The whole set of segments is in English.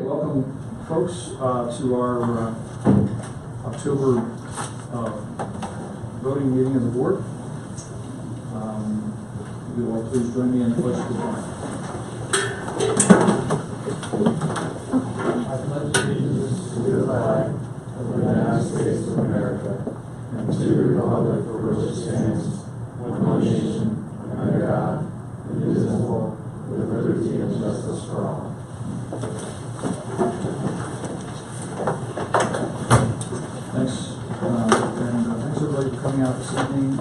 welcome folks to our October voting meeting of the board. If you all please join me in the pledge of allegiance. I pledge allegiance to the flag of the United States of America and to the republic for which it stands, one nation, under God, indivisible, with liberty and justice for all. Thanks, and thanks everybody for coming out this evening.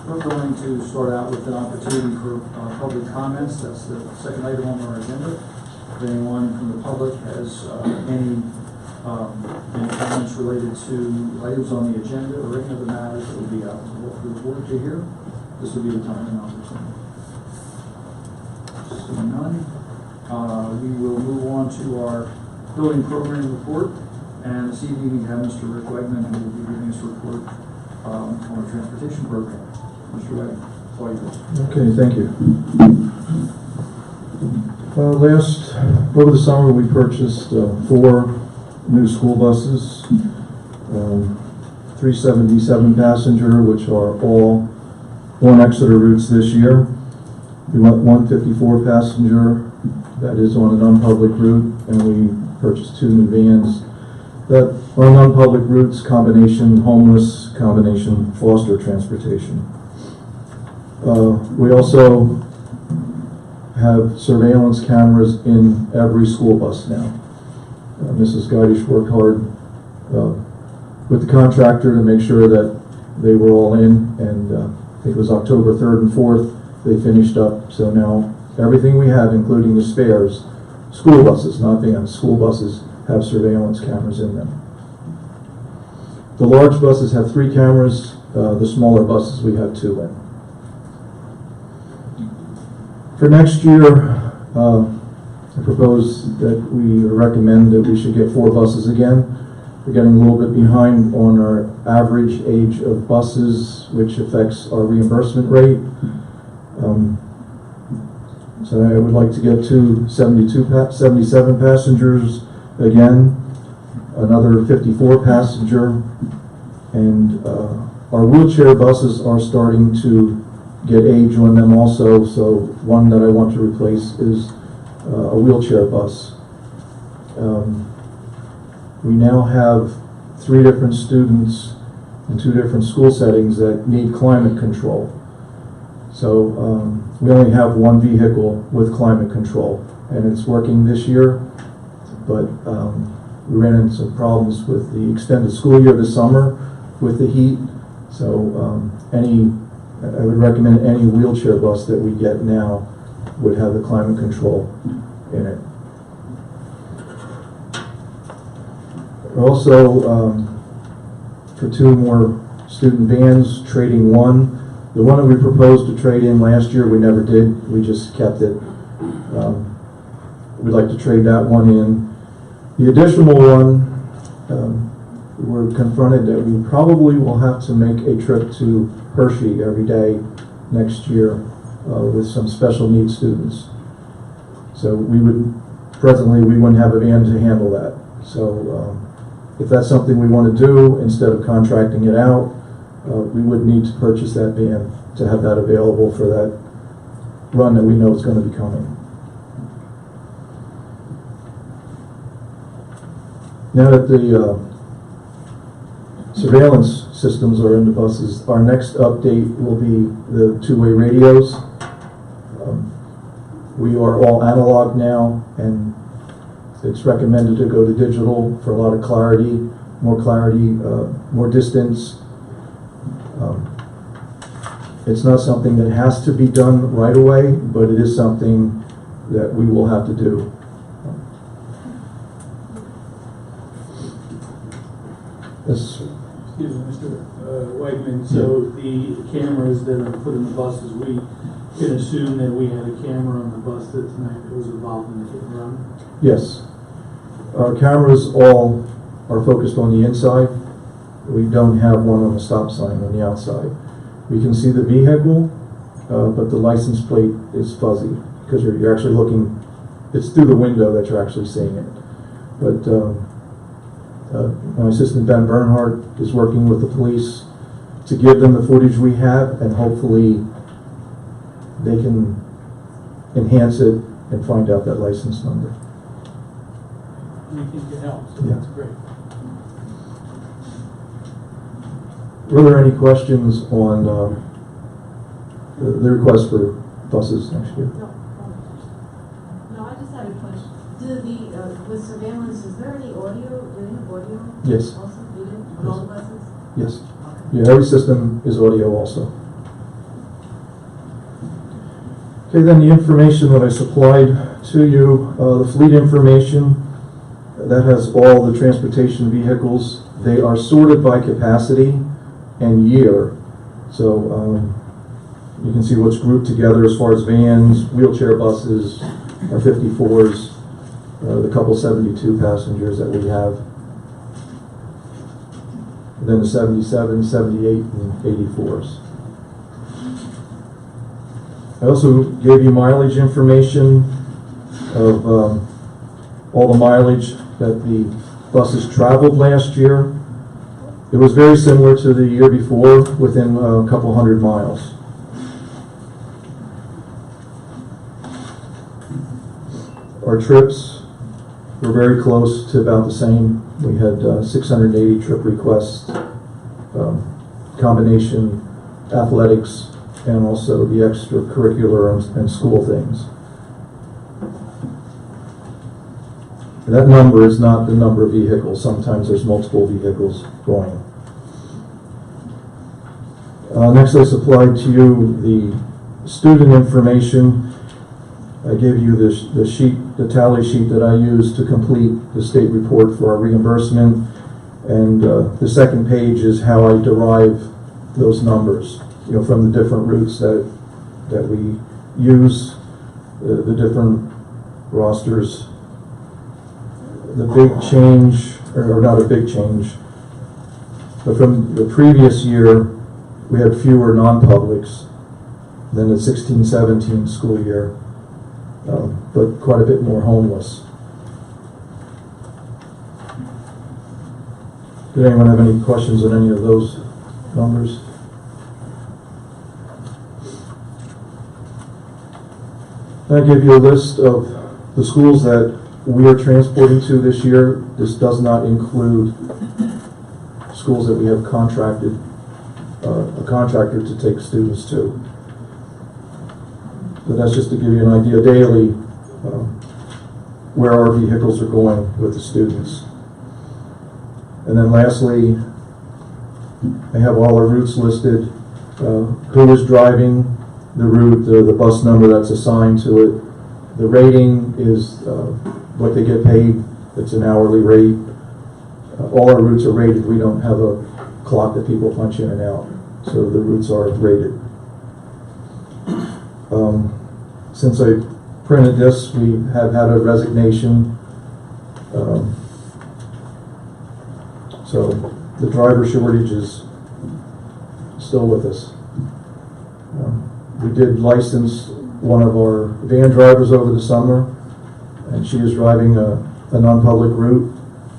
We're going to start out with an opportunity for public comments. That's the second item on our agenda. If anyone from the public has any comments related to items on the agenda or any other matters that would be applicable for the board to hear, this would be the time and opportunity. Seeing none, we will move on to our building program report. And this evening we have Mr. Rick Wegman, who will be giving us a report on our transportation program. Mr. Wegman, it's all yours. Okay, thank you. Over the summer, we purchased 4 new school buses, 377 passenger, which are all on Exeter routes this year. We went 154 passenger, that is on an unpublic route, and we purchased 2 new vans that are on non-public routes, combination homeless, combination foster transportation. We also have surveillance cameras in every school bus now. Mrs. Geidish worked hard with the contractor to make sure that they were all in, and I think it was October 3rd and 4th they finished up. So now everything we have, including the spares, school buses, not vans, school buses, have surveillance cameras in them. The large buses have 3 cameras, the smaller buses we have 2 in. For next year, I propose that we recommend that we should get 4 buses again. We're getting a little bit behind on our average age of buses, which affects our reimbursement rate. So I would like to get 77 passengers again, another 54 passenger, and our wheelchair buses are starting to get age on them also, so one that I want to replace is a wheelchair bus. We now have 3 different students in 2 different school settings that need climate control. So we only have 1 vehicle with climate control, and it's working this year, but we ran into some problems with the extended school year this summer with the heat. So I would recommend any wheelchair bus that we get now would have the climate control in it. Also, for 2 more student vans, trading 1. The one that we proposed to trade in last year, we never did. We just kept it. We'd like to trade that one in. The additional one, we're confronted that we probably will have to make a trip to Hershey every day next year with some special needs students. So we wouldn't have a van to handle that. So if that's something we want to do, instead of contracting it out, we would need to purchase that van to have that available for that run that we know is going to be coming. Now that the surveillance systems are in the buses, our next update will be the 2-way radios. We are all analog now, and it's recommended to go to digital for a lot of clarity, more distance. It's not something that has to be done right away, but it is something that we will have to do. Yes. Excuse me, Mr. Wegman. So the cameras that are put in the buses, we can assume that we had a camera on the bus that tonight that was involved in the hit and run? Yes. Our cameras all are focused on the inside. We don't have one on the stop sign on the outside. We can see the vehicle, but the license plate is fuzzy because you're actually looking, it's through the window that you're actually seeing it. But my assistant Ben Bernhardt is working with the police to give them the footage we have, and hopefully they can enhance it and find out that license number. Anything can help, so Yeah. that's great. Were there any questions on the request for buses next year? No, I just had a question. With surveillance, is there any audio? Do they have audio? Yes. Also, do you, on all the buses? Yes. Yeah, every system is audio also. Okay, then the information that I supplied to you, the fleet information, that has all the transportation vehicles. They are sorted by capacity and year. So you can see what's grouped together as far as vans, wheelchair buses, our 54s, the couple 72 passengers that we have. And then the 77, 78, and 84s. I also gave you mileage information of all the mileage that the buses traveled last year. It was very similar to the year before, within a couple hundred miles. Our trips were very close to about the same. We had 680 trip requests, combination athletics and also the extracurricular and school things. That number is not the number of vehicles. Sometimes there's multiple vehicles going. Next, I supplied to you the student information. I gave you the sheet, the tally sheet that I used to complete the state report for our reimbursement. And the second page is how I derive those numbers, from the different routes that we use, the different rosters. The big change, or not a big change, but from the previous year, we had fewer non-publics than the 16-17 school year, but quite a bit more homeless. Did anyone have any questions on any of those numbers? I give you a list of the schools that we are transporting to this year. This does not include schools that we have contracted, a contractor to take students to. But that's just to give you an idea daily where our vehicles are going with the students. And then lastly, I have all our routes listed, who is driving the route, the bus number that's assigned to it. The rating is what they get paid. It's an hourly rate. All our routes are rated. We don't have a clock that people punch in and out. So the routes are rated. Since I printed this, we have had a resignation. So the driver shortage is still with us. We did license one of our van drivers over the summer, and she is driving a non-public route.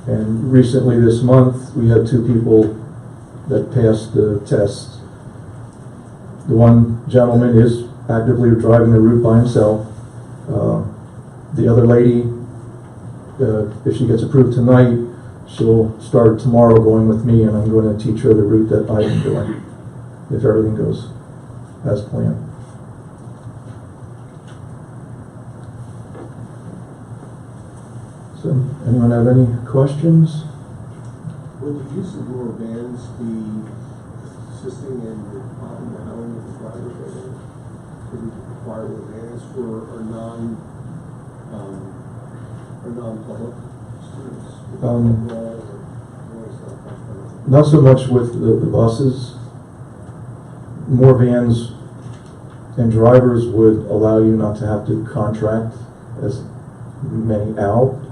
And recently this month, we had 2 people that passed the test. The one gentleman is actively driving the route by himself. The other lady, if she gets approved tonight, she'll start tomorrow going with me, and I'm going to teach her the route that I've been doing, if everything goes as planned. So, anyone have any questions? Would the use of more vans be assisting in the allowing of the driver program? Could we require more vans for our non-public students? Not so much with the buses. More vans and drivers would allow you not to have to contract as many out.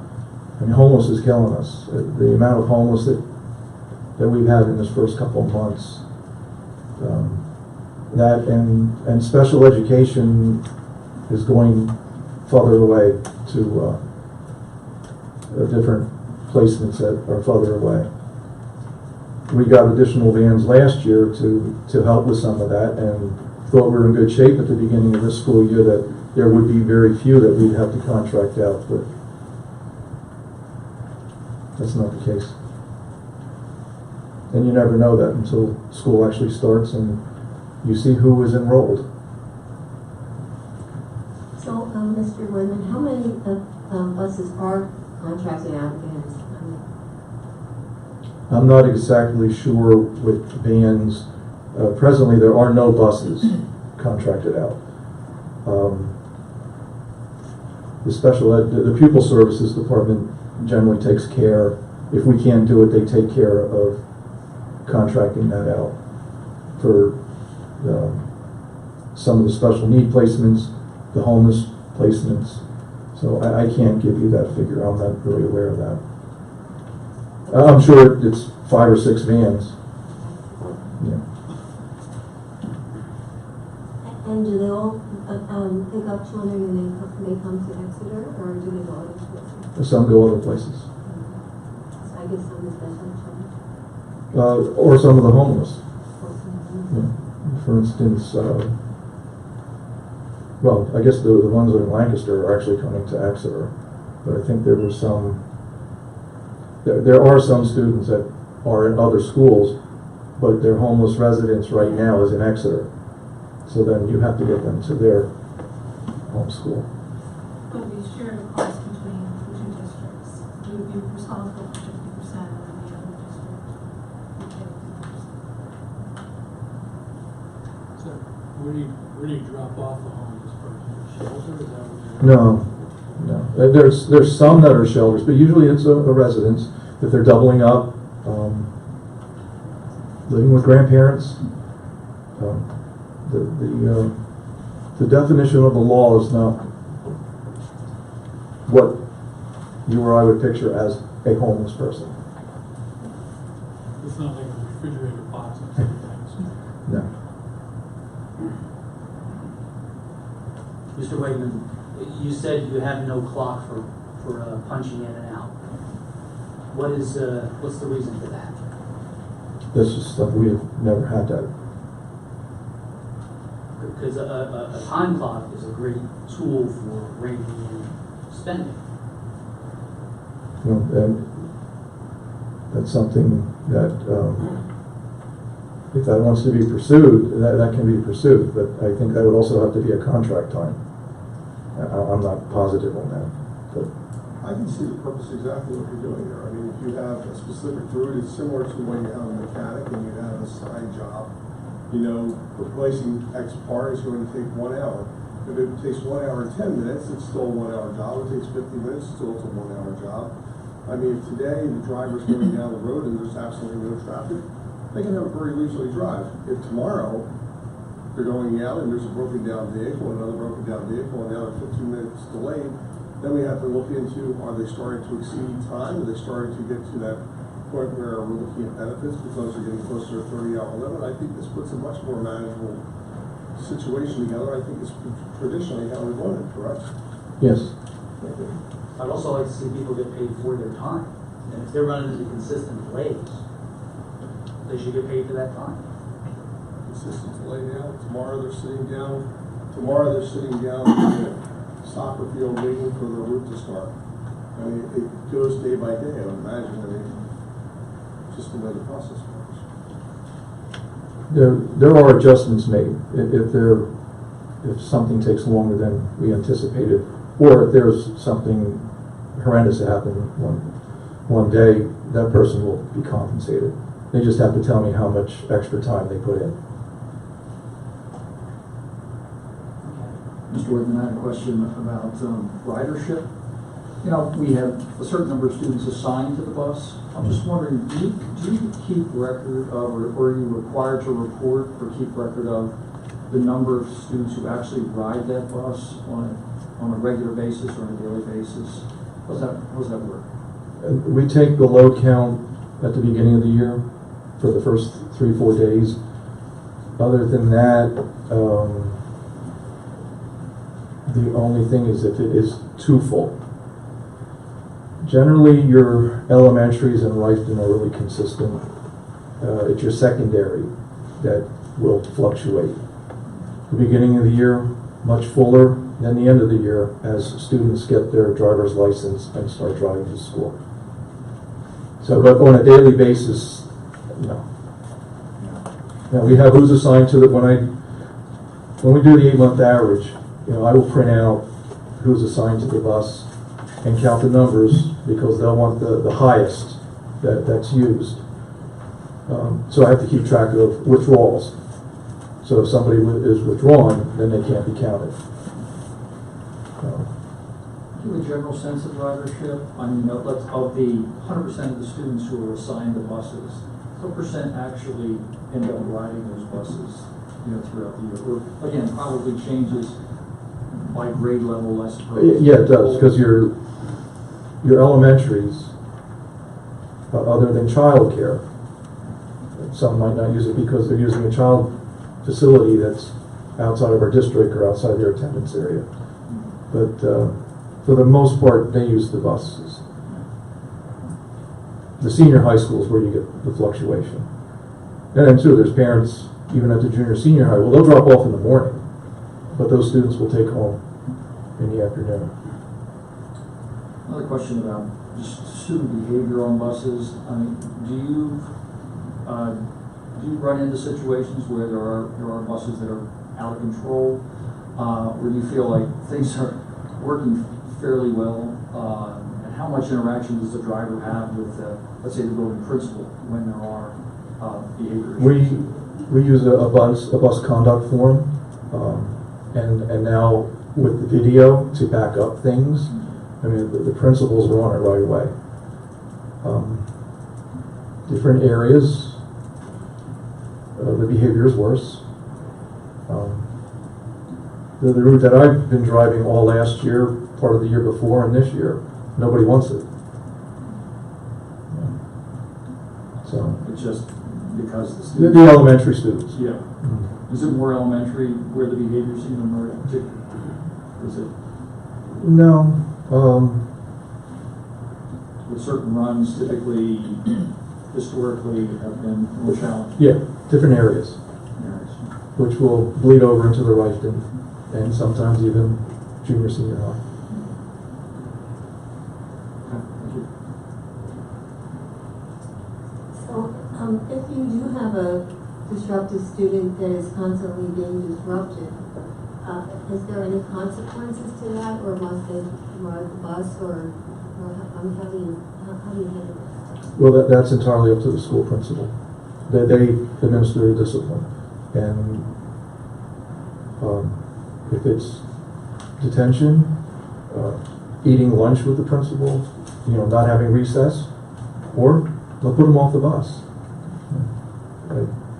I mean, homeless is killing us. The amount of homeless that we've had in this first couple of months. That and special education is going farther away to different placements that are further away. We got additional vans last year to help with some of that, and thought we were in good shape at the beginning of this school year that there would be very few that we'd have to contract out, but that's not the case. And you never know that until school actually starts and you see who is enrolled. So, Mr. Woodman, how many buses are contracted out against? I'm not exactly sure with vans. Presently, there are no buses contracted out. The special ed, the pupil services department generally takes care. If we can't do it, they take care of contracting that out for some of the special need placements, the homeless placements. So I can't give you that figure. I'm not really aware of that. I'm sure it's 5 or 6 vans. Yeah. And do they all pick up children and they come to Exeter, or do they go other places? Some go other places. So I guess some of the special children. Or some of the homeless. Or some- Yeah. For instance, well, I guess the ones that are in Lancaster are actually coming to Exeter, but I think there were some. There are some students that are in other schools, but their homeless residence right now is in Exeter. So then you have to get them to their home school. But we share the cost between the two districts. We would be responsible for 50% and the other district would pay 50%. So where do you drop off the homeless person? Shelter? Is that what No. There's some that are shelters, but usually it's a residence. If they're doubling up, living with grandparents, the definition of the law is not what you or I would picture as a homeless person. It's not like a refrigerator box and things. No. Mr. Wegman, you said you have no clock for punching in and out. What's the reason for that? This is stuff we have never had that. Because a time clock is a great tool for reining in spending. And that's something that, if that wants to be pursued, that can be pursued, but I think that would also have to be a contract time. I'm not positive on that, but. I can see the purpose exactly what you're doing there. I mean, if you have a specific route, it's similar to when you have a mechanic and you have a side job. You know, replacing X part is going to take 1 hour. If it takes 1 hour and 10 minutes, it's still a 1 hour job. If it takes 50 minutes, still it's a 1 hour job. I mean, if today the driver's going down the road and there's absolutely no traffic, they can have a very leisurely drive. If tomorrow they're going out and there's a broken down vehicle, another broken down vehicle, and now they're 15 minutes delayed, then we have to look into, are they starting to exceed time? Are they starting to get to that point where we're looking at benefits because they're getting closer to a 30-hour limit? I think this puts a much more manageable situation together. I think it's traditionally how we run it, correct? Yes. I'd also like to see people get paid for their time. And if they're running into consistent delays, they should get paid for that time. Consistent delay now. Tomorrow they're sitting down in the soccer field waiting for the route to start. I mean, it goes day by day, I would imagine. I mean, just the way the process works. There are adjustments made if something takes longer than we anticipated, or if there's something horrendous that happened one day, that person will be compensated. They just have to tell me how much extra time they put in. Mr. Whitman, I had a question about ridership. You know, we have a certain number of students assigned to the bus. I'm just wondering, do you keep record of, or are you required to report or keep record of the number of students who actually ride that bus on a regular basis or on a daily basis? How does that work? We take the load count at the beginning of the year for the first 3-4 days. Other than that, the only thing is if it is too full. Generally, your elementaries in Rifton are really consistent. It's your secondary that will fluctuate. The beginning of the year, much fuller than the end of the year as students get their driver's license and start driving to school. So, but on a daily basis, no. Now, we have who's assigned to the, when we do the 8-month average, I will print out who's assigned to the bus and count the numbers because they'll want the highest that's used. So I have to keep track of withdrawals. So if somebody is withdrawn, then they can't be counted. Do you have a general sense of ridership? I mean, let's, of the 100% of the students who are assigned the buses, what percent actually end up riding those buses, throughout the year? Or, again, probably changes by grade level, I suppose. Yeah, it does, because your elementaries, other than childcare, some might not use it because they're using a child facility that's outside of our district or outside their attendance area. But for the most part, they use the buses. The senior high school is where you get the fluctuation. And then too, there's parents, even at the junior senior high, well, they'll drop off in the morning, but those students will take home in the afternoon. Another question about just student behavior on buses. I mean, do you run into situations where there are buses that are out of control, where you feel like things are working fairly well? And how much interaction does the driver have with, let's say, the building principal when there are behavior issues? We use a bus conduct form, and now with the video to back up things. I mean, the principals are on it right away. Different areas, the behavior is worse. The route that I've been driving all last year, part of the year before, and this year, nobody wants it. So It's just because the the students. elementary students. Yeah. Is it more elementary where the behavior seems to emerge? Is it No. with certain runs typically, historically, have been more challenging? Yeah, different areas, Areas. which will bleed over into the Rifton and sometimes even junior, senior high. Okay, thank you. So, if you do have a disruptive student that is constantly being disrupted, is there any consequences to that, or must they ride the bus, or how do you handle that? Well, that's entirely up to the school principal. They administer discipline, and if it's detention, eating lunch with the principal, not having recess, or they'll put them off the bus.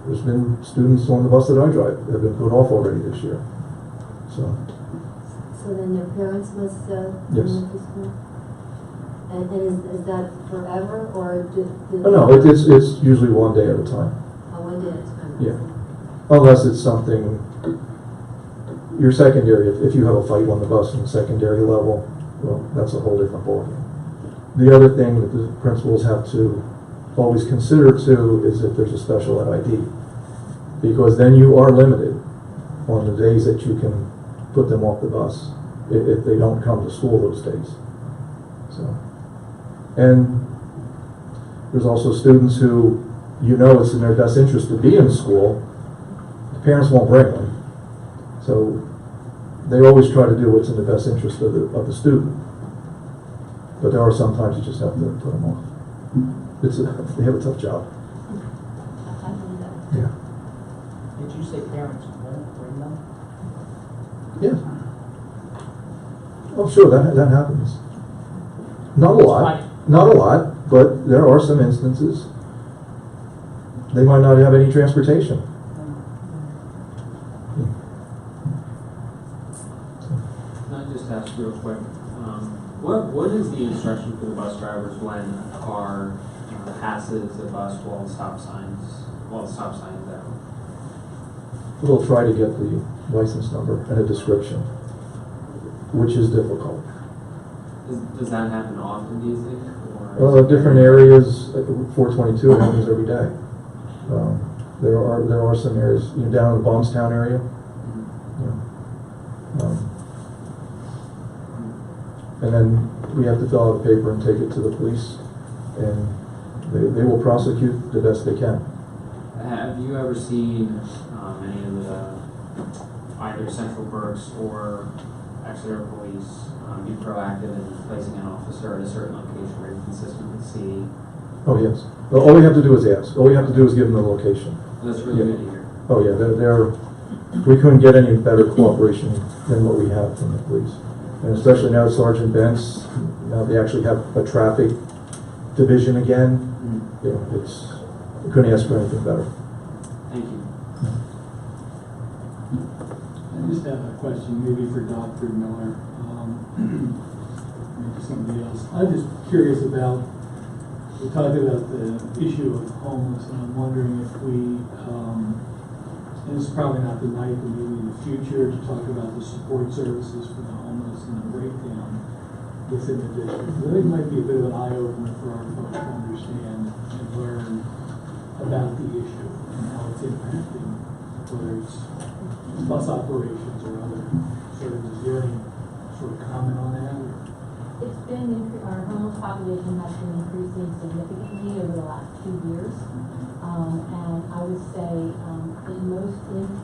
There's been students on the bus that I drive that have been put off already this year. So then their parents must Yes. come to school? And is that forever, or do no, it's usually one day at a time. one day at a time? Yeah. Unless it's something, your secondary, if you have a fight on the bus in the secondary level, well, that's a whole different ballgame. The other thing that the principals have to always consider too is if there's a special ed ID, because then you are limited on the days that you can put them off the bus if they don't come to school those days. So, and there's also students who it's in their best interest to be in school. The parents won't bring them, so they always try to do what's in the best interest of the student. But there are some times you just have to put them off. They have a tough job. Yeah. Did you say parents won't bring them? Yeah. Oh, sure, that happens. Not a lot, but there are some instances. They might not have any transportation. Can I just ask real quick, what is the instruction for the bus drivers when a car passes a bus while the stop sign is out? We'll try to get the license number and a description, which is difficult. Does that happen often, do you think? Or Different areas, 422, it happens every day. There are some areas, down in the Baumstown area. And then we have to fill out a paper and take it to the police, and they will prosecute the best they can. Have you ever seen any of the either Central Berks or Exeter police be proactive in placing an officer at a certain location where you're consistent with CD? Oh, yes. Well, all we have to do is ask. All we have to do is give them the location. That's really good to hear. Oh, yeah, we couldn't get any better cooperation than what we have from the police. And especially now Sergeant Bentz, now they actually have a traffic division again. We couldn't ask for anything better. Thank you. I just have a question, maybe for Dr. Miller, maybe somebody else. I'm just curious about, we talked about the issue of homeless, and I'm wondering if we, and it's probably not the night, but maybe in the future, to talk about the support services for the homeless and the breakdown within the district. I think it might be a bit of an eye-opener for our folks to understand and learn about the issue and how it's impacting, whether it's bus operations or other services. Do you have any sort of comment on that? It's been, our homeless population has been increasing significantly over the last 2 years. And I would say the most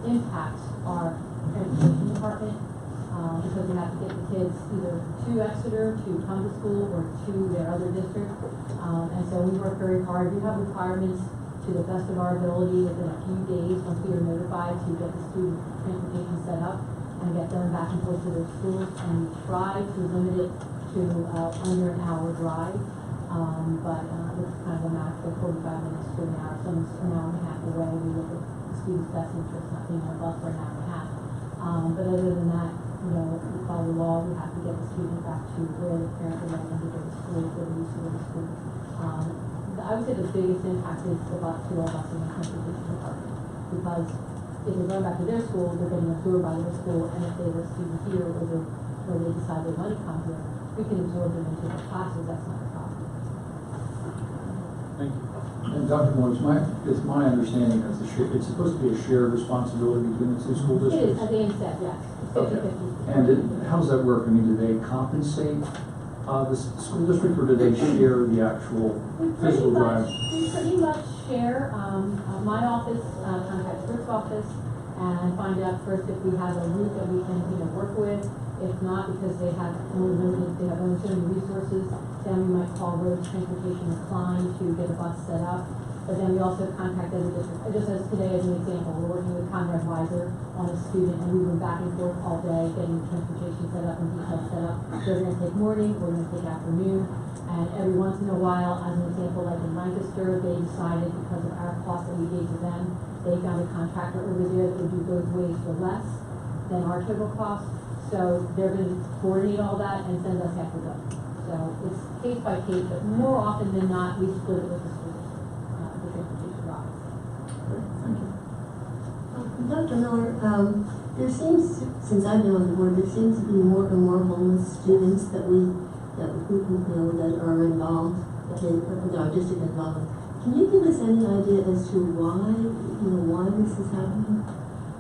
impacts our transportation department because we have to get the kids either to Exeter to come to school or to their other district. And so we work very hard. We have requirements to the best of our ability within a few days once we are notified to get the student transportation set up and get them back and forth to their schools, and we try to limit it to under an hour drive. But it's kind of a max of 45 minutes to an hour. Some is an hour and a half away. We look at the student's best interest, not being on a bus for an hour and a half. But other than that, we follow the law. We have to get the student back to where the parents are letting them to go to school, where they used to go to school. I would say the biggest impact is the bus to our busing and transportation department, because if they're going back to their school, they're getting absorbed by their school, and if they were a student here or they decide they want to come here, we can absorb them into the classes. That's not a problem. Thank you. And Dr. Moore, it's my understanding that it's supposed to be a shared responsibility between the two school It is, districts? as Dan said, yes. Okay. 50-50. And how does that work? I mean, do they compensate the school district, or do they share the actual physical drive? We pretty much share. My office contacts Rick's office and find out first if we have a route that we can work with. If not, because they have only so many resources, then we might call road transportation inclined to get a bus set up. But then we also contact other districts. Just as today as an example, we're working with Conrad Weiser on a student, and we went back and forth all day getting transportation set up and details set up. They're going to take morning, we're going to take afternoon, and every once in a while, as an example, like in Lancaster, they decided because of our cost that we gave to them, they found a contractor over there that would do both ways for less than our total cost. So they're going to coordinate all that and send us half of them. So it's case by case, but more often than not, we split it with the school district, the transportation routes. Great, thank you. Dr. Miller, there seems, since I've been on the board, there seems to be more and more homeless students that that are involved, that our district involved. Can you give us any idea as to why this is happening?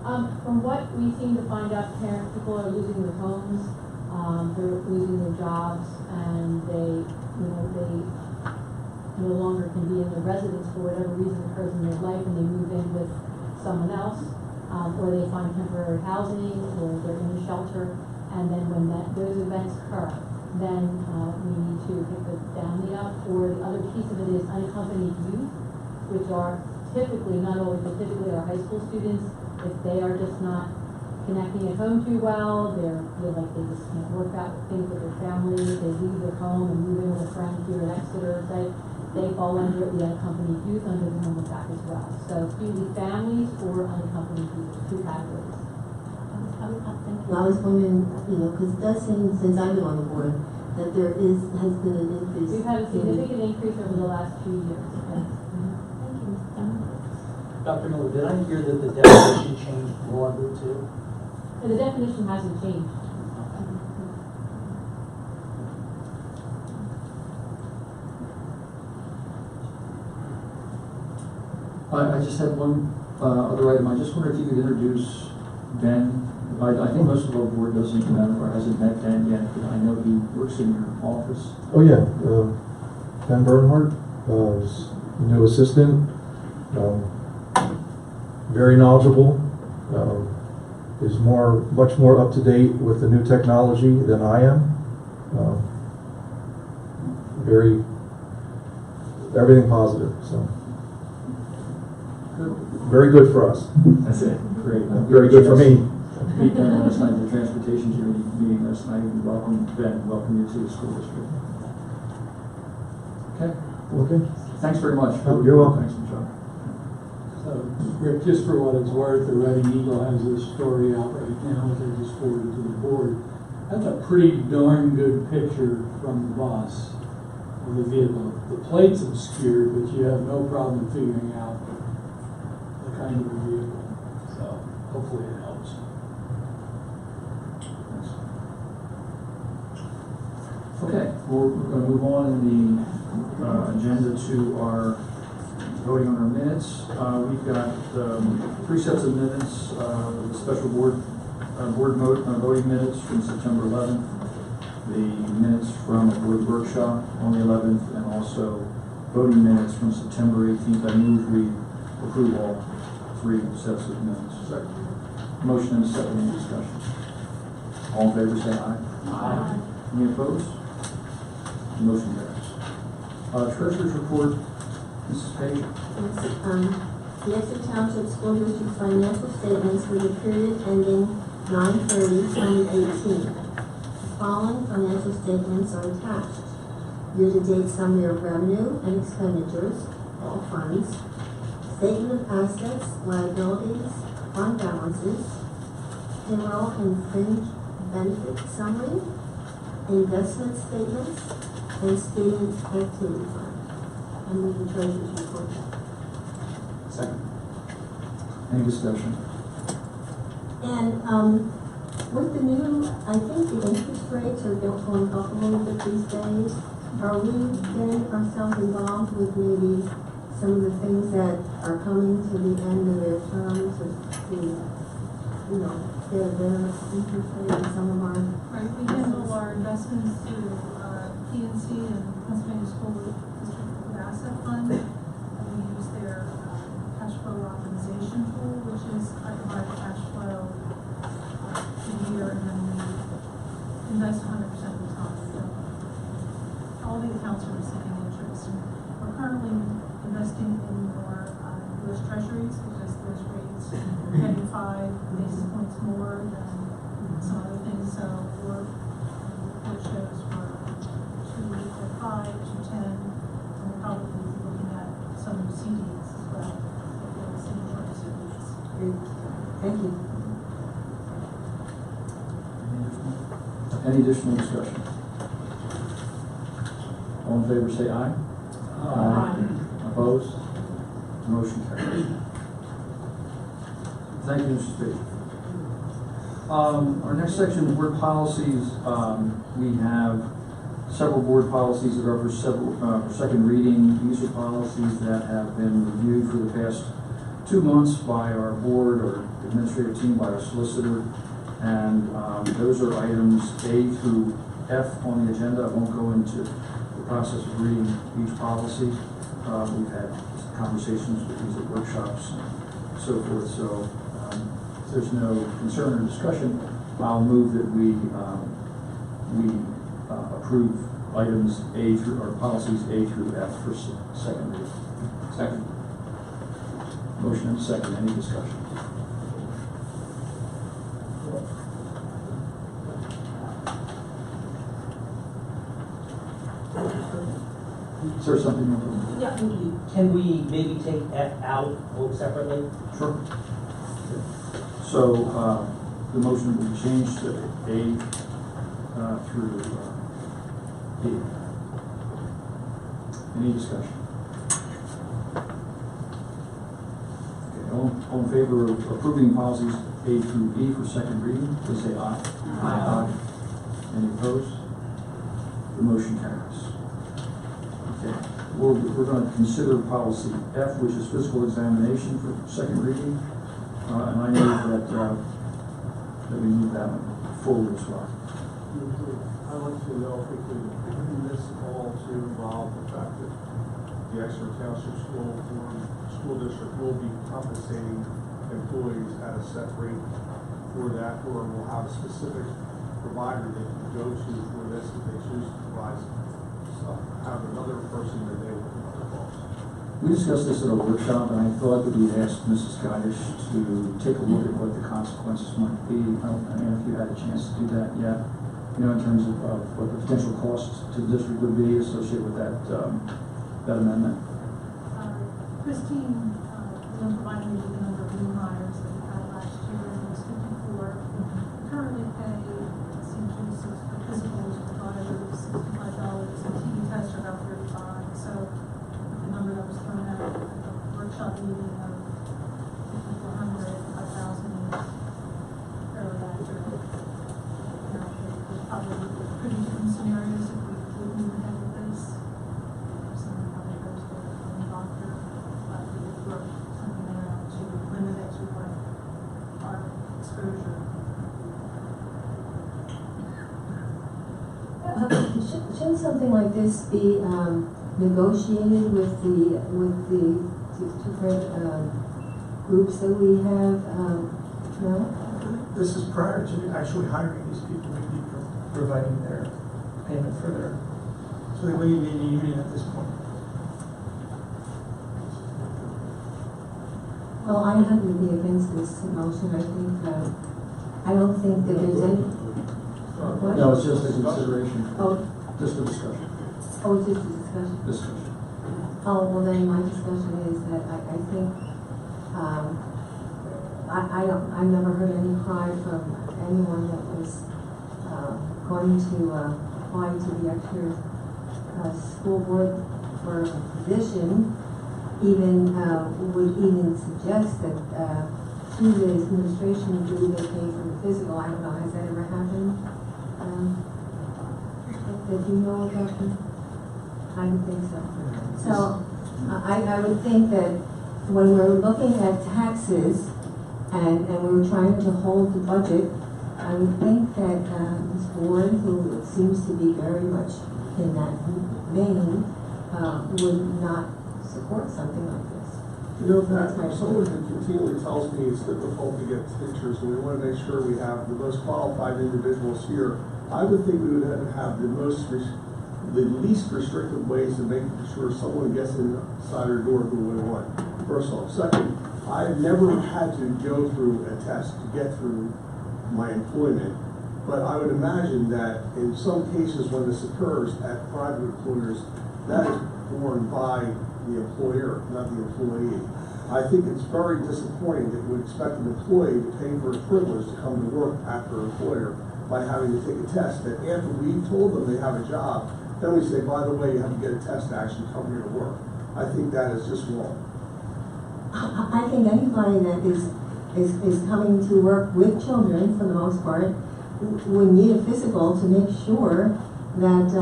From what we seem to find out, people are losing their homes, they're losing their jobs, and they no longer can be in their residence for whatever reason occurs in their life, and they move in with someone else, or they find temporary housing, or they're in a shelter, and then when those events occur, then we need to pick the family up. Or the other piece of it is unaccompanied youth, which are typically, not always, but typically our high school students. If they are just not connecting at home too well, they feel like they just can't work out things with their family, they leave their home and move in with a friend here at Exeter, they fall under the unaccompanied youth under the homeless act as well. So it's usually families or unaccompanied youth, two categories. I was wondering, because it does seem, since I've been on the board, that there has been an increase. We've had a significant increase over the last 2 years. Yes. Thank you. Dr. Miller, did I hear that the definition changed broadly too? And the definition hasn't changed. I just had one other item. I just wonder if you could introduce Ben. I think most of our board doesn't know or hasn't met Ben yet, but I know he works in your office. Oh, yeah, Ben Bernhardt, is new assistant, very knowledgeable, is much more up to date with the new technology than I am. Everything positive, so. Good. Very good for us. That's it. Great. Very good for me. Meet Ben last night, the transportation committee meeting last night, and welcome you to the school district. Okay, Okay. thanks very much. Oh, you're welcome. Thanks, Michelle. So, Rick, just for what it's worth, the Reading Eagle has this story out right now, which I just forwarded to the board. That's a pretty darn good picture from the boss of the vehicle. The plate's obscured, but you have no problem figuring out the kind of a vehicle. So, hopefully it helps. Okay, we're going to move on in the agenda to our voting on our minutes. We've got 3 sets of minutes, the special board voting minutes from September 11th, the minutes from a board workshop on the 11th, and also voting minutes from September 18th. I move we approve all 3 sets of minutes. Second. Motion and a second, any discussion? All in favor say aye. Aye. Any opposed? Motion carries. Treasurer's report, Mrs. Page. Yes, the Exeter Township School District financial statements for the period ending 9/30/2018. The following financial statements are attached. Year-to-date summary of revenue and expenditures, all funds, statement of assets, liabilities, fund balances, payroll and fringe benefit summary, investment statements, and student activity fund. I move the treasurer's report. Second. Any discussion? And with the new, I think the interest rates are going up a little bit these days. Are we getting ourselves involved with maybe some of the things that are coming to the end of their terms, or get a better interest rate in some of our? Right, we handle our investments through PNC and Pennsylvania School District Asset Fund. And we use their cash flow optimization tool, which is I provide the cash flow for the year, and then we invest 100% of the time. So all the accounts are receiving interest. And we're currently investing in more U.S. Treasuries because those rates are getting 5 basis points more than some other things. So we're shows for 2.5, 2.10, and we'll probably be looking at some CDs as well. Great. Thank you. Any additional discussion? All in favor say aye. Aye. Opposed? Motion carries. Thank you, Mrs. Page. Our next section, board policies. We have several board policies that are for second reading. These are policies that have been reviewed for the past 2 months by our board or administrative team, by our solicitor. And those are items A through F on the agenda. I won't go into the process of reading each policy. We've had conversations with these at workshops and so forth. So if there's no concern or discussion, I'll move that we approve items A through, or policies A through F for second reading. Second. Motion and second. Any discussion? Is there something? Yeah, can we maybe take F out, vote separately? Sure. So, the motion will be changed to A through D. Any discussion? Okay, all in favor of approving policies A through E for second reading, please say aye. Aye. Any opposed? The motion carries. Okay. we're going to consider policy F, which is physical examination for second reading. And I know that we move that one forward as well. I'd like to know if we could bring this all to involve the fact that the Exeter Township School District will be compensating employees at a set rate for that, or will have a specific provider they can go to for this if they choose to provide, have another person that they will put on the cost. We discussed this at a workshop, and I thought that we'd ask Mrs. Scottish to take a look at what the consequences might be. I don't know if you had a chance to do that yet, you know, in terms of what the potential costs to the district would be associated with that amendment. Christine, provided me with the number of new hires that we had last year, and it was 54. We currently pay CG6 for physicals providers $65, and TB tests are about $35. So the number that was thrown out at the workshop meeting of 5,400, 5,000 is fairly accurate. There's probably pretty different scenarios if we would move ahead with this. Someone probably goes to a doctor, but we would work something out to limit it to what our exposure. Shouldn't something like this be negotiated with the different groups that we have? No? This is prior to actually hiring these people. We'd be providing their payment for their, so they wouldn't be in the union at this point. Well, I have to be against this motion. I don't think that there's any. What? No, it's just a consideration, Oh, just a discussion. oh, it's just a discussion. Discussion. Oh, well then my discussion is that I think, I've never heard any cry from anyone that was, going to, apply to the Exeter, school board for a position, even, would even suggest that, through the administration, do they pay for the physical. I don't know, has that ever happened? Did you know about that? I would think so. So, I would think that when we're looking at taxes and we're trying to hold the budget, I would think that this board, who seems to be very much in that vein, would not support something like this. You know, Pat, someone who continually tells me it's difficult to get teachers, and we want to make sure we have the most qualified individuals here. I would think we would have the least restrictive ways of making sure someone gets inside our door who we want. First off. Second, I've never had to go through a test to get through my employment, but I would imagine that in some cases when this occurs at private employers, that is borne by the employer, not the employee. I think it's very disappointing that we expect an employee to pay for a privilege to come to work after an employer by having to take a test, that after we told them they have a job, then we say, by the way, you have to get a test to actually come here to work. I think that is just wrong. I think anybody that is coming to work with children, for the most part, would need a physical to make sure that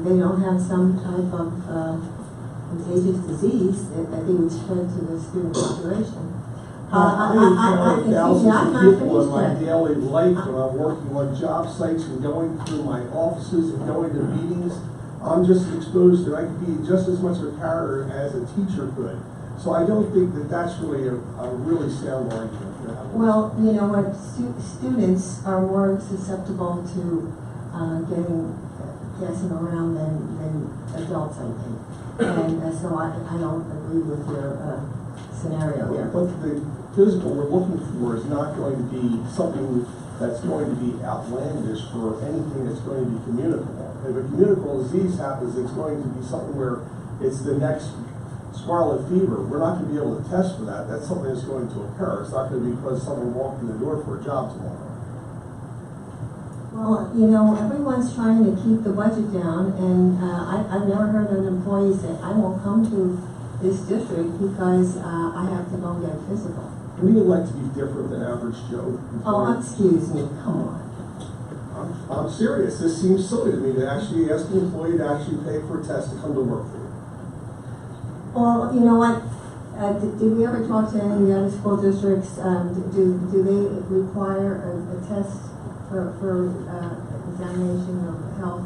they don't have some type of contagious disease that they would spread to the student population. I encounter thousands of people in my daily life when I'm working on job sites and going through my offices and going to meetings. I'm just exposed to, I could be just as much of a carrier as a teacher could. So I don't think that that's really a really sound argument. Well, you know what, students are more susceptible to guessing around than adults, I think. And so I don't agree with your scenario here. But the physical we're looking for is not going to be something that's going to be outlandish for anything that's going to be communicable. If a communicable disease happens, it's going to be something where it's the next scarlet fever. We're not going to be able to test for that. That's something that's going to occur. It's not going to be because someone walked in the door for a job tomorrow. Well, you know, everyone's trying to keep the budget down, and I've never heard an employee say, I won't come to this district because I have to go get a physical. We would like to be different than average Joe. Oh, excuse me, come on. I'm serious. This seems silly to me to actually ask an employee to actually pay for a test to come to work for you. Well, you know what, did we ever talk to any of the other school districts, do they require a test for examination of health?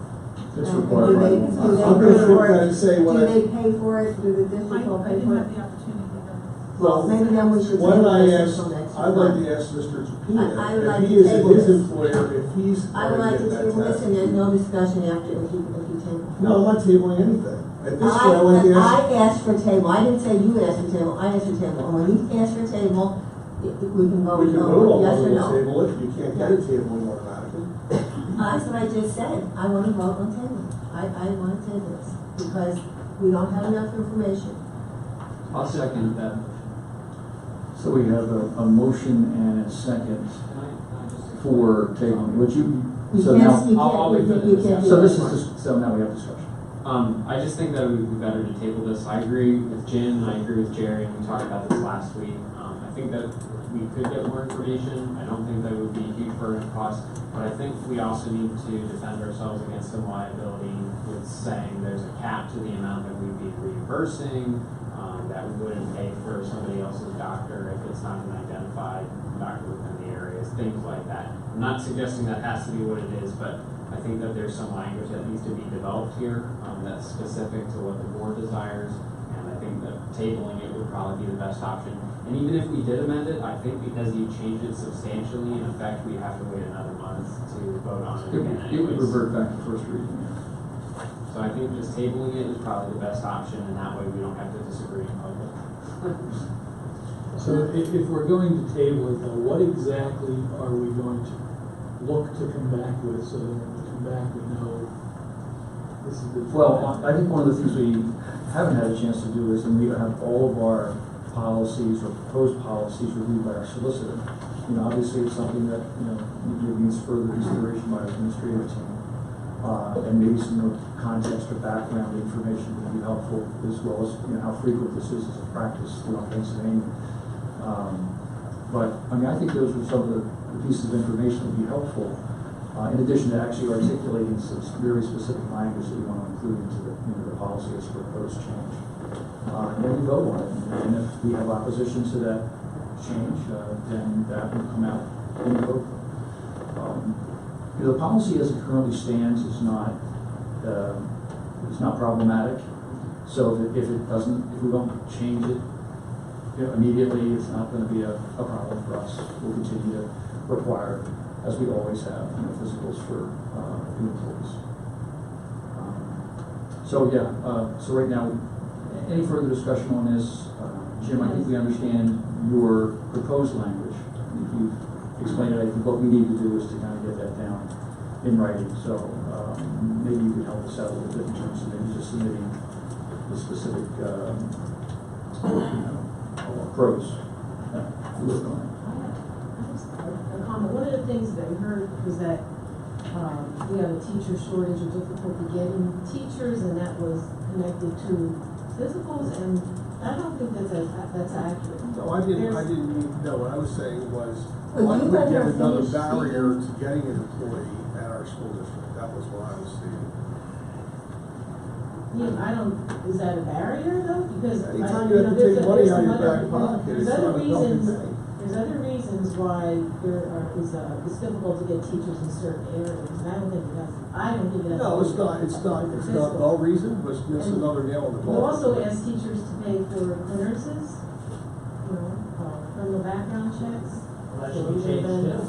It's And required by do law. they I'm pay gonna flip for that it? and say Do what I- they pay for it, do the district all I pay didn't for have it? the opportunity to. Well, Maybe then we should why don't table I this ask, until next I'd like month. to ask Mr. I would Topina, like if he to is table his this. employer, if he's I would going like to to get that table this test. and there's no discussion after if you table. No, I'm not tabling anything. At this point, I like to ask. I asked for table, I didn't say you asked for table, I asked for table, and when you asked for table, we can go, We can vote on yes or whether to no. table it, you can't get a tabling automatically. That's what I just said, I want to vote on table, I want to table this, because we don't have enough information. I'll second that. So we have a motion and a second for tabling, would you? You So can't, now, you I'll wait for can't, you the can't do so that. this is, so now we have discussion. I just think that it would be better to table this. I agree with Jim, I agree with Jerry, and we talked about this last week. I think that we could get more information. I don't think that would be a huge burden of cost, but I think we also need to defend ourselves against some liability with saying there's a cap to the amount that we'd be reimbursing, that we wouldn't pay for somebody else's doctor if it's not an identified doctor within the areas, things like that. I'm not suggesting that has to be what it is, but I think that there's some language that needs to be developed here that's specific to what the board desires, and I think that tabling it would probably be the best option. And even if we did amend it, I think because you changed it substantially, in effect, we have to wait another month to vote on it again It would anyways. revert back to first reading, yeah. So I think just tabling it is probably the best option, and that way we don't have to disagree in public. So if we're going to table it though, what exactly are we going to look to come back with, so that when we come back, we know this is the. Well, I think one of the things we haven't had a chance to do is, and we have all of our policies or proposed policies reviewed by our solicitor. You know, obviously it's something that, you know, needs further consideration by our administrative team. And maybe some more context or background information would be helpful, as well as, you know, how frequent this is as a practice throughout Pennsylvania. But, I mean, I think those are some of the pieces of information that would be helpful, in addition to actually articulating some very specific language that we want to include into the policy as a proposed change. And then we vote on it, and if we have opposition to that change, then that will come out in the vote. You know, the policy as it currently stands is not problematic. So if we don't change it, you know, immediately, it's not going to be a problem for us. We'll continue to require, as we always have, you know, physicals for new employees. So right now, any further discussion on this? Jim, I think we understand your proposed language. You've explained it. I think what we need to do is to kind of get that down in writing. So maybe you could help us out a little bit in terms of maybe just submitting the specific pros. Look on A comment. One of the things that we heard was that we have a teacher shortage or difficulty getting teachers, and that was connected to physicals, and I don't think that's accurate. No, I didn't mean, no, what I was saying was, Well, what you would let give her another finish barrier speaking. to getting an employee at our school district? That was what I was saying. Yeah, I don't, is that a barrier though? Because Anytime you have to take money out of your back pocket, there's it's other not a healthy reasons. thing. There's other reasons why it's difficult to get teachers in certain areas, and I don't think that's. No, it's not no reason, but it's another nail in the We coffin. also ask teachers to pay for clearances, you know, criminal background checks. That So should be these are changed then- too.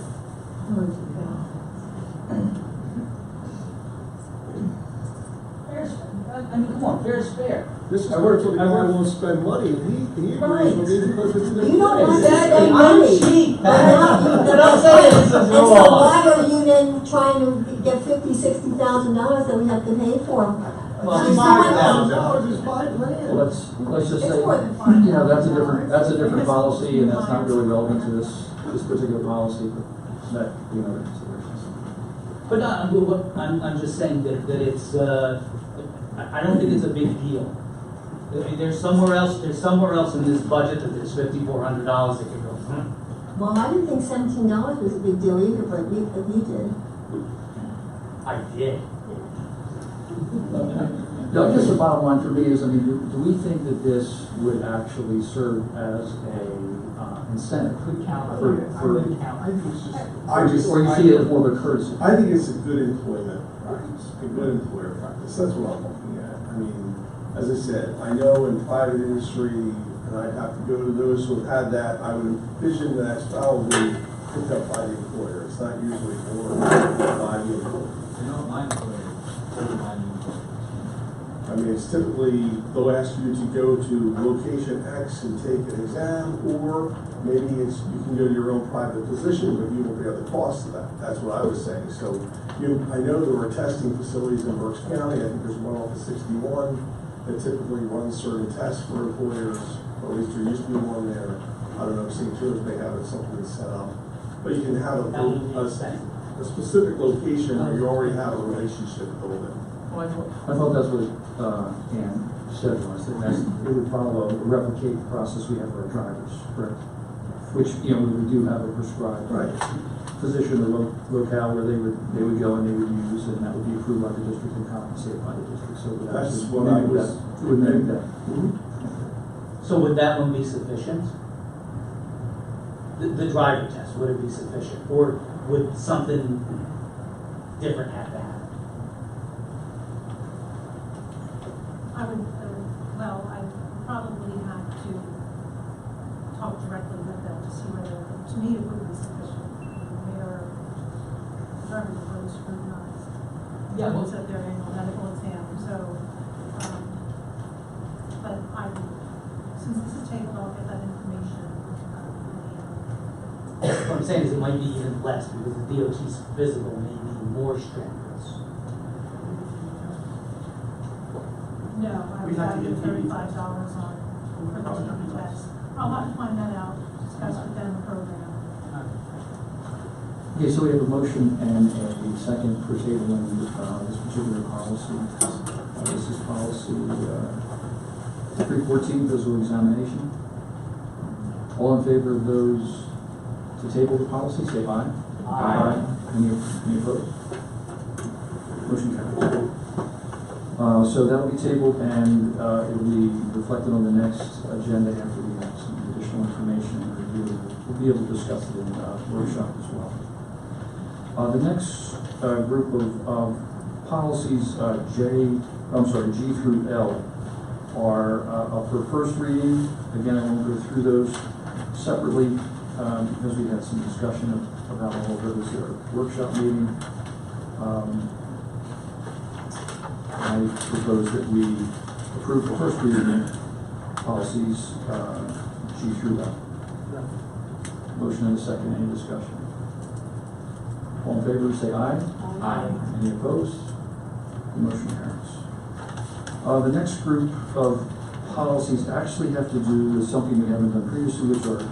Fair's, I mean, come on, fair's fair. This is I where work- the I guy work- won't spend money, and he Right. agrees with me because it's an You don't want to employee. Exactly, spend I'm money. cheap. But not- But I'm saying this is And so wrong. why are you then trying to get $50,000-$60,000 that we have to pay for? Well, See, someone $5,000 else- $5,000 is $5,000. Well, let's just It's say, more than $5,000. you know, that's a different policy, and that's not really relevant to this particular policy, but that, you know, considerations. But I'm just saying that it's, I don't think it's a big deal. I mean, there's somewhere else in this budget that there's $5,400 that could go. Well, I didn't think $17 was a big deal either, but you did. I did. No, I guess the bottom line for me is, I mean, do we think that this would actually serve as a incentive? Could count, I For- would count, I think it's just. Or you see it as more of a courtesy? I think it's a good employment practice, a good employer practice, that's what I'm looking at. I mean, as I said, I know in private industry, and I have to go to those who have had that, I would envision that it's probably picked up by the employer, it's not usually for by the employer. You know, my employer, I mean, it's typically, they'll ask you to go to location X and take an exam, or maybe it's, you can go to your own private position, but you won't bear the cost of that. That's what I was saying. So, I know there are testing facilities in Berks County, I think there's one off of 61 that typically runs certain tests for employers, or at least there used to be one there. I don't know if St. Joe's may have it, something that's set up. But you can have a specific location where you already have a relationship built in. I thought that's what Ann said was, that it would follow, replicate the process we have for our drivers, correct? Which, you know, we do have a prescribed position or locale where they would go and they would use, and that would be approved by the district and compensated by the district, so it would That's actually what I mimic was. that. It would mimic that. So would that one be sufficient? The driver test, would it be sufficient? Or would something different have to happen? I would, well, I probably have to talk directly with them to see whether, to me, it would be sufficient. They are very, very scrutinized. Yeah, well- At their annual medical exam, so, but since this is tabled, I'll get that information. What I'm saying is it might be even less, because the DOT's physical may be more strenuous. No, I would have to do $35 on for the TB test. I'll have to find that out, discuss with them the program. Okay, so we have a motion and a second for tabling this particular policy. This is policy 314, visual examination. All in favor of those to table the policy, say aye. Aye. Any opposed? Motion carries. So that will be tabled, and it will be reflected on the next agenda after we have some additional information and review. We'll be able to discuss it in workshop as well. The next group of policies, G through L, are up for first reading. Again, I won't go through those separately because we had some discussion about all of those at our workshop meeting. I propose that we approve the first reading policies G through L. Motion and a second. Any discussion? All in favor, say aye. Aye. Any opposed? The motion carries. The next group of policies actually have to do with something we haven't done previously, which are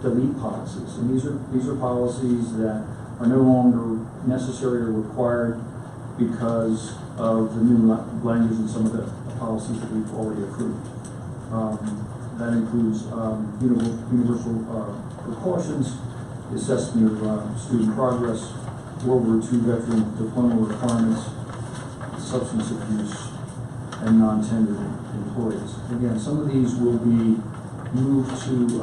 delete policies. And these are policies that are no longer necessary or required because of the new language in some of the policies that we've already approved. That includes universal precautions, the assessment of student progress, World War II veteran diploma requirements, substance abuse, and non-tenured employees. Again, some of these will be moved to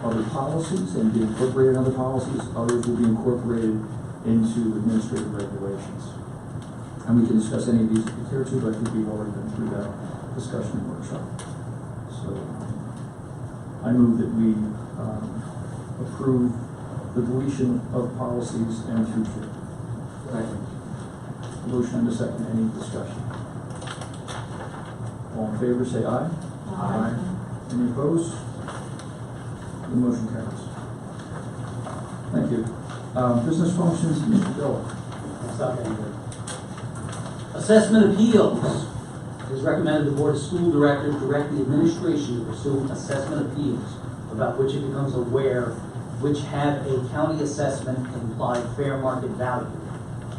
other policies and be incorporated in other policies. Others will be incorporated into administrative regulations. And we can discuss any of these if we care to, but I think we've already been through that discussion in workshop. So I move that we approve the deletion of policies and future. Second. Motion and a second. Any discussion? All in favor, say aye. Aye. Any opposed? The motion carries. Thank you. Business functions, Mr. Bill. That's not very good. Assessment appeals. It is recommended the Board of School Directors direct the administration to pursue assessment appeals about which it becomes aware, which have a county assessment implied fair market value,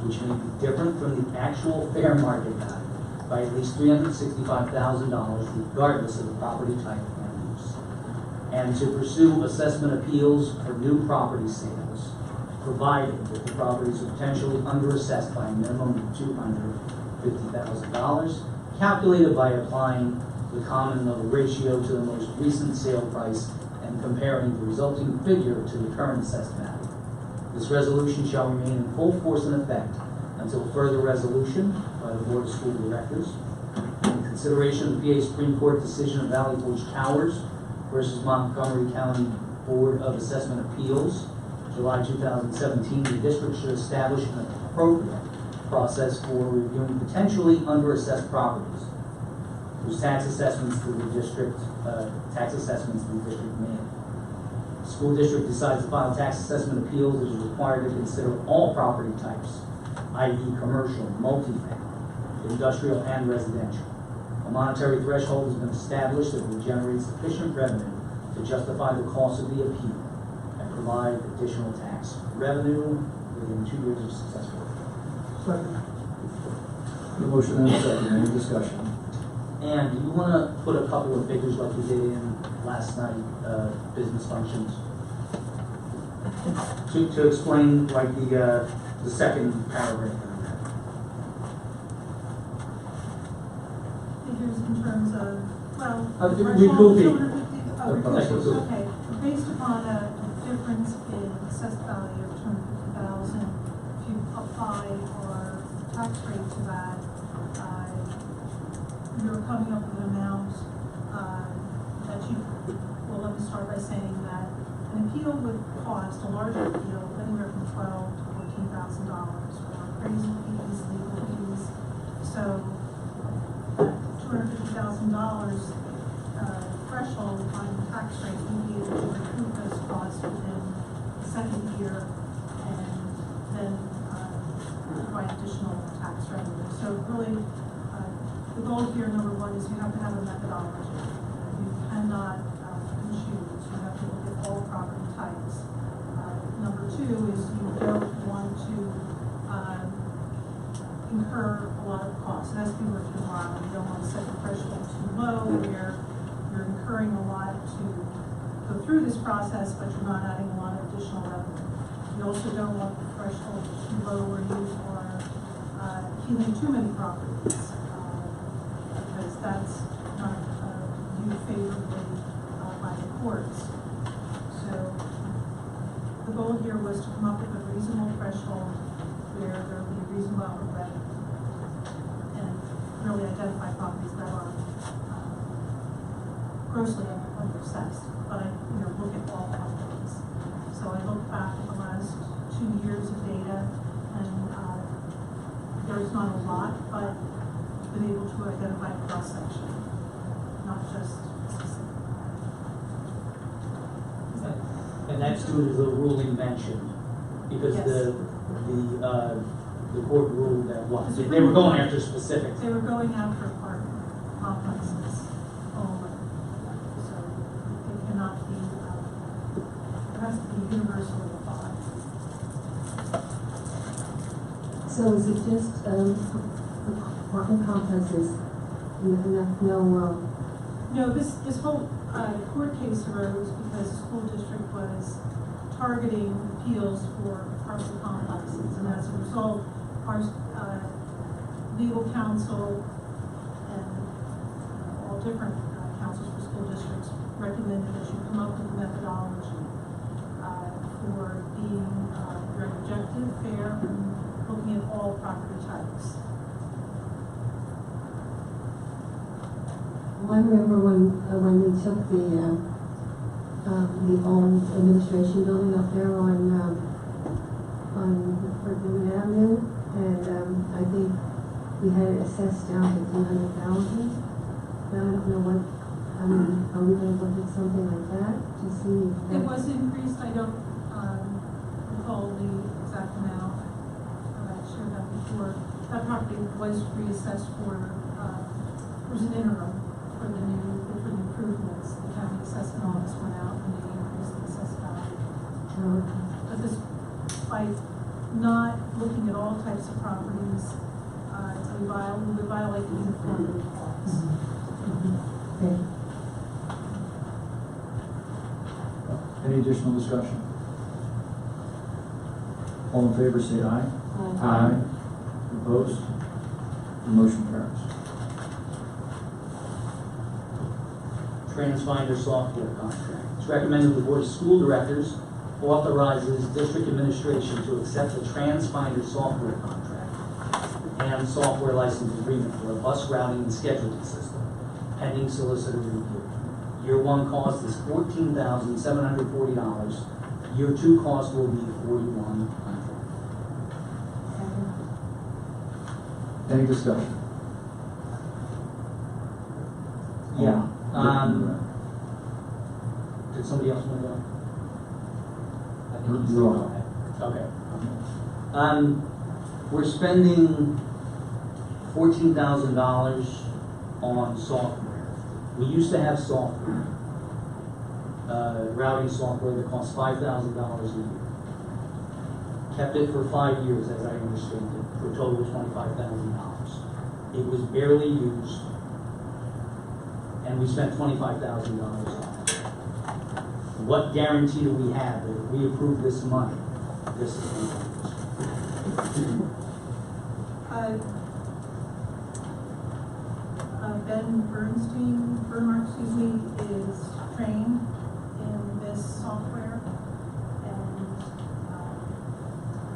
which may be different from the actual fair market value by at least $365,000 regardless of the property type and use. And to pursue assessment appeals for new property sales, provided that the properties are potentially underassessed by a minimum of $250,000, calculated by applying the common of a ratio to the most recent sale price and comparing the resulting figure to the current assessed value. This resolution shall remain in full force and effect until further resolution by the Board of School Directors. In consideration of the PA Supreme Court decision of Valley Forge Towers versus Montgomery County Board of Assessment Appeals, July 2017, the district should establish an appropriate process for reviewing potentially under-assessed properties whose tax assessments the district made. The school district decides to file tax assessment appeals, it is required to consider all property types, i.e. commercial, multifamily, industrial, and residential. A monetary threshold has been established that will generate sufficient revenue to justify the cost of the appeal and provide additional tax revenue within 2 years of successful appeal. Second. The motion and a second, any discussion? And do you want to put a couple of figures like we did in last night, business functions? To explain like the second paragraph on that. Figures in terms of, well. Recouping. Okay, based upon a difference in assessed value of $250,000, if you apply our tax rate to that, you're coming up with an amount that you, well, let me start by saying that an appeal would cost, a larger appeal, anywhere from $12,000 to $14,000 for appraisal fees, legal fees. So $250,000 threshold on the tax rate, we'd be able to recoup those costs within the second year and then provide additional tax revenue. So really, the goal here, number one, is you have to have a methodology. You cannot choose. You have to look at all property types. Number two is you don't want to incur a lot of costs. It has to be worth your while. You don't want to set the threshold too low where you're incurring a lot to go through this process, but you're not adding a lot of additional revenue. You also don't want the threshold too low where you are appealing too many properties. Because that's not viewed favorably by the courts. So the goal here was to come up with a reasonable threshold where there will be a reasonable amount of revenue and really identify properties that are grossly underassessed. But I look at all properties. So I looked back at the last 2 years of data, and there's not a lot, but been able to identify a cross-section, not just specific. And that's due to the ruling mentioned, because Yes. the court ruled that what? They were going after specifics. They were going after apartment complexes only. So it cannot be, it has to be universally applied. So is it just, apartment complexes, No, this whole court case arose because the school district was targeting appeals for apartment complexes, and as a result, our legal counsel and all different counsels for school districts recommended that you come up with a methodology for being very objective, fair, and looking at all property types. I remember when we took the old administration building up there on Newman Avenue, and I think we had it assessed down to $300,000. Now I don't know what, are we going to look at something like that to see? It was increased, I don't recall the exact amount. I shared that before. That property was reassessed for, there was an interim for the improvements. The county assessment office went out and they increased the assessed value. But this, by not looking at all types of properties, we would violate the uniformity clause. Okay. Any additional discussion? All in favor, say aye. Aye. Opposed? The motion carries. TransFinder software contract. It's recommended the Board of School Directors authorizes district administration to accept the TransFinder software contract and software license agreement for a bus routing and scheduling system, pending solicitor review. Year one cost is $14,740. Year two cost will be $41,900. Any discussion? Yeah. Did somebody else want to go? I think you You're said okay. We're spending $14,000 on software. We used to have software, routing software that cost $5,000 a year. Kept it for 5 years, as I understand it, for a total of $25,000. It was barely used, and we spent $25,000 on it. What guarantee do we have that if we approve this money, this is going to be Ben Bernmark, is trained in this software, and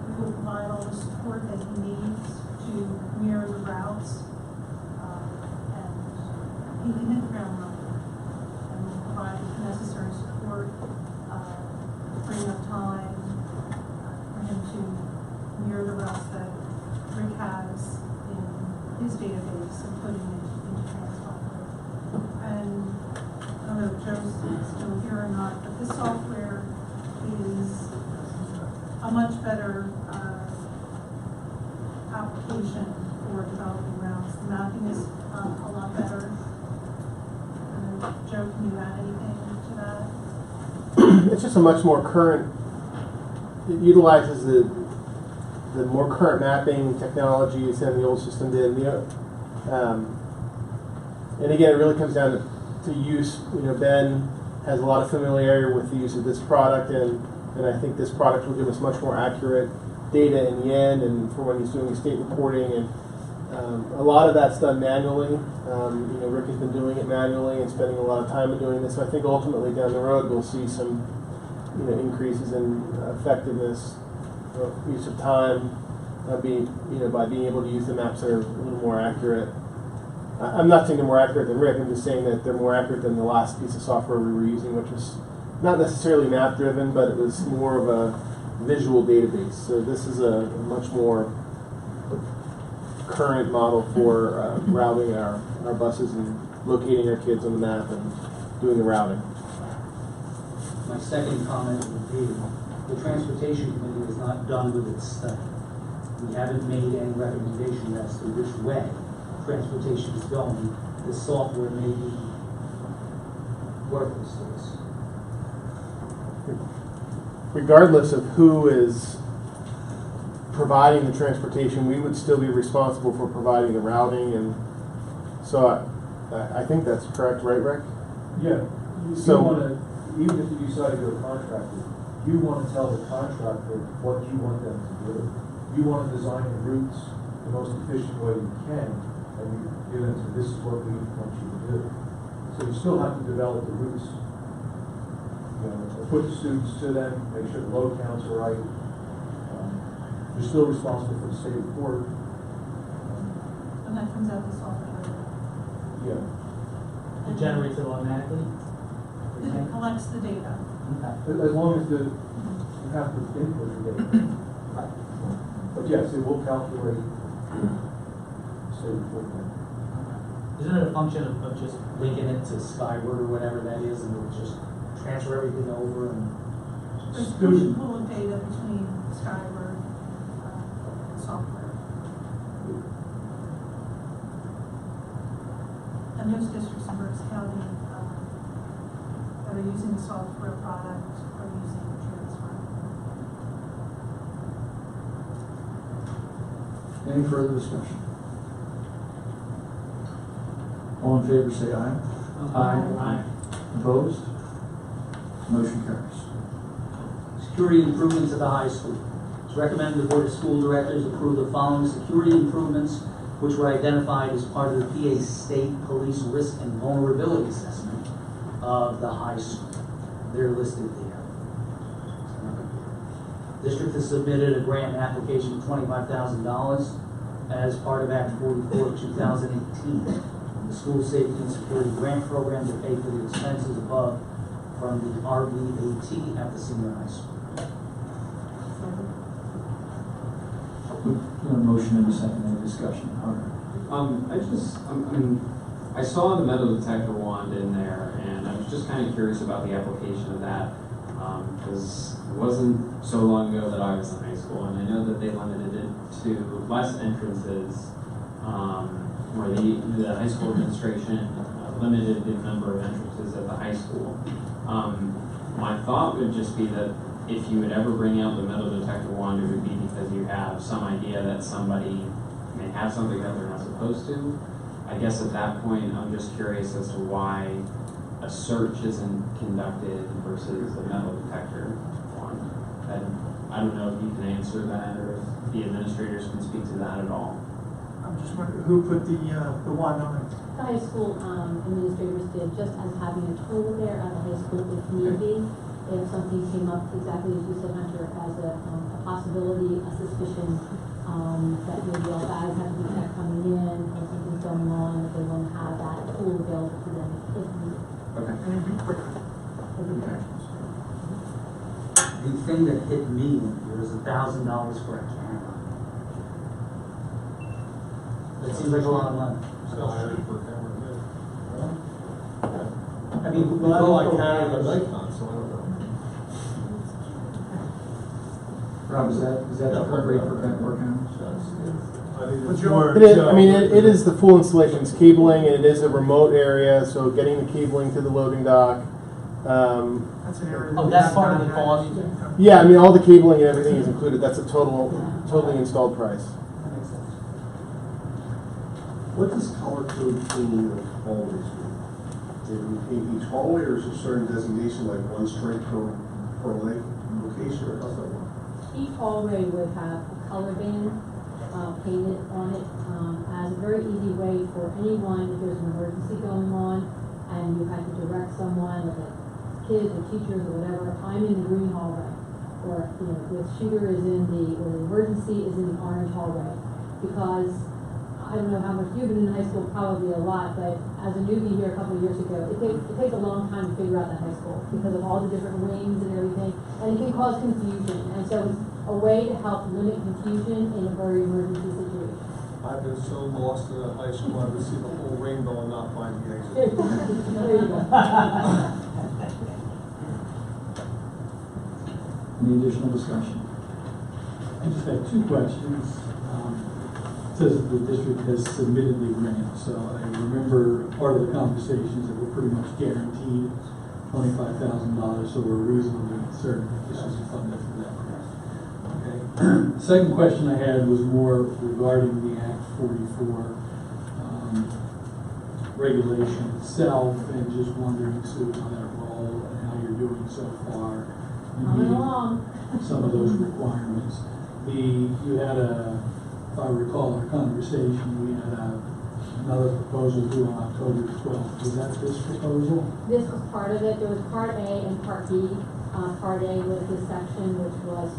we will provide all the support that he needs to mirror the routes, and he can hit the ground running, and we'll provide the necessary support, freeing up time for him to mirror the routes that Rick has in his database and putting it into TransFinder. And I don't know if Joe's still here or not, but this software is a much better application for developing routes. The mapping is a lot better. Joe, can you add anything to that? It's just a much more current, it utilizes the more current mapping technologies than the old system did. And again, it really comes down to use. Ben has a lot of familiarity with the use of this product, and I think this product will give us much more accurate data in the end, and for when he's doing state reporting. And a lot of that's done manually. Rick has been doing it manually and spending a lot of time in doing this. So I think ultimately down the road we'll see some increases in effectiveness, use of time, by being able to use the maps that are a little more accurate. I'm not saying they're more accurate than Rick. I'm just saying that they're more accurate than the last piece of software we were using, which was not necessarily map driven, but it was more of a visual database. So this is a much more current model for routing our buses and locating our kids on the map and doing the routing. My second comment would be, the Transportation Committee is not done with its study. We haven't made any recommendations as to which way transportation is going. This software may be worthless to us. Regardless of who is providing the transportation, we would still be responsible for providing the routing, and so I think that's correct, right, Rick? Yeah. Even if you decide to go contractor, you want to tell the contractor what you want them to do. You want to design the routes the most efficient way you can, and you give them to this is what we want you to do. So you still have to develop the routes. Put the students to them, make sure the load counts are right. You're still responsible for the state report. And that comes out of the software. Yeah. It generates it automatically? It collects the data. As long as you have to input the data. But yes, it will calculate state report. Isn't it a function of just linking it to Skyward or whatever that is, and it'll just transfer everything over and There's a push and pull of data between Skyward and software. And those districts in Berks County that are using the software product are using TransFinder. Any further discussion? All in favor say aye. Aye. Opposed? Motion carries. security improvements at the high school. It's recommended the Board of School Directors approve the following security improvements which were identified as part of the PA State Police Risk and Vulnerability Assessment of the high school. They're listed there. District has submitted a grant application of $25,000 as part of Act 44 of 2018. The School Safety and Security Grant Program to pay for the expenses above from the RBAT at the senior high school. Motion and a second, any discussion? Hunter? I saw the metal detector wand in there, and I was just kind of curious about the application of that, because it wasn't so long ago that I was in high school, and I know that they limited it to less entrances, where the high school administration limited the number of entrances at the high school. My thought would just be that if you would ever bring out the metal detector wand, it would be because you have some idea that somebody may have something that they're not supposed to. I guess at that point, I'm just curious as to why a search isn't conducted versus the metal detector wand. And I don't know if you can answer that, or if the administrators can speak to that at all. I'm just wondering, who put the wand on it? The high school administrators did, just as having a tool there at the high school if need be. If something came up, exactly as you said, Hunter, as a possibility, a suspicion, that maybe all guys have to be checked coming in, or something's going on, that they want to have that tool available to them if needed. Okay. And it'd be quicker. The thing that hit me was $1,000 for a camera. That seems like a lot of money. I mean, Well, I don't like cameras at Nikon, so I don't know. Rob, is that the current rate for cameras? What's your? It is the full installation. It's cabling, and it is a remote area, so getting the cabling to the loading dock. That's an area. Oh, that's part of the cost? Yeah, all the cabling and everything is included. That's a totally installed price. That makes sense. What does color code cleaning of hallways do? Do we paint each hallway, or is there a certain designation, like one stripe per location, or how's that work? Each hallway would have a color band painted on it as a very easy way for anyone, if there's an emergency going on and you had to direct someone, like kids or teachers or whatever, I'm in the green hallway, or the shooter is or the emergency is in the orange hallway. Because I don't know how much you've been in high school, probably a lot, but as a newbie here a couple of years ago, it takes a long time to figure out the high school because of all the different wings and everything, and it can cause confusion. And so it's a way to help limit confusion in a very emergency situation. I've been so lost in a high school, I would see the whole rainbow and not find the exit. There you go. Any additional discussion? I just have two questions. It says that the district has submitted the grant, so I remember part of the conversations that were pretty much guaranteed $25,000, so we're reasonably certain that this is funded for that grant. Okay. Second question I had was more regarding the Act 44 regulation itself, and just wondering, Sue, on that role and how you're doing so far in Coming meeting along. some of those requirements. You had if I recall our conversation, we had another proposal due on October 12th. Was that this proposal? This was part of it. There was Part A and Part B. Part A was this section, which was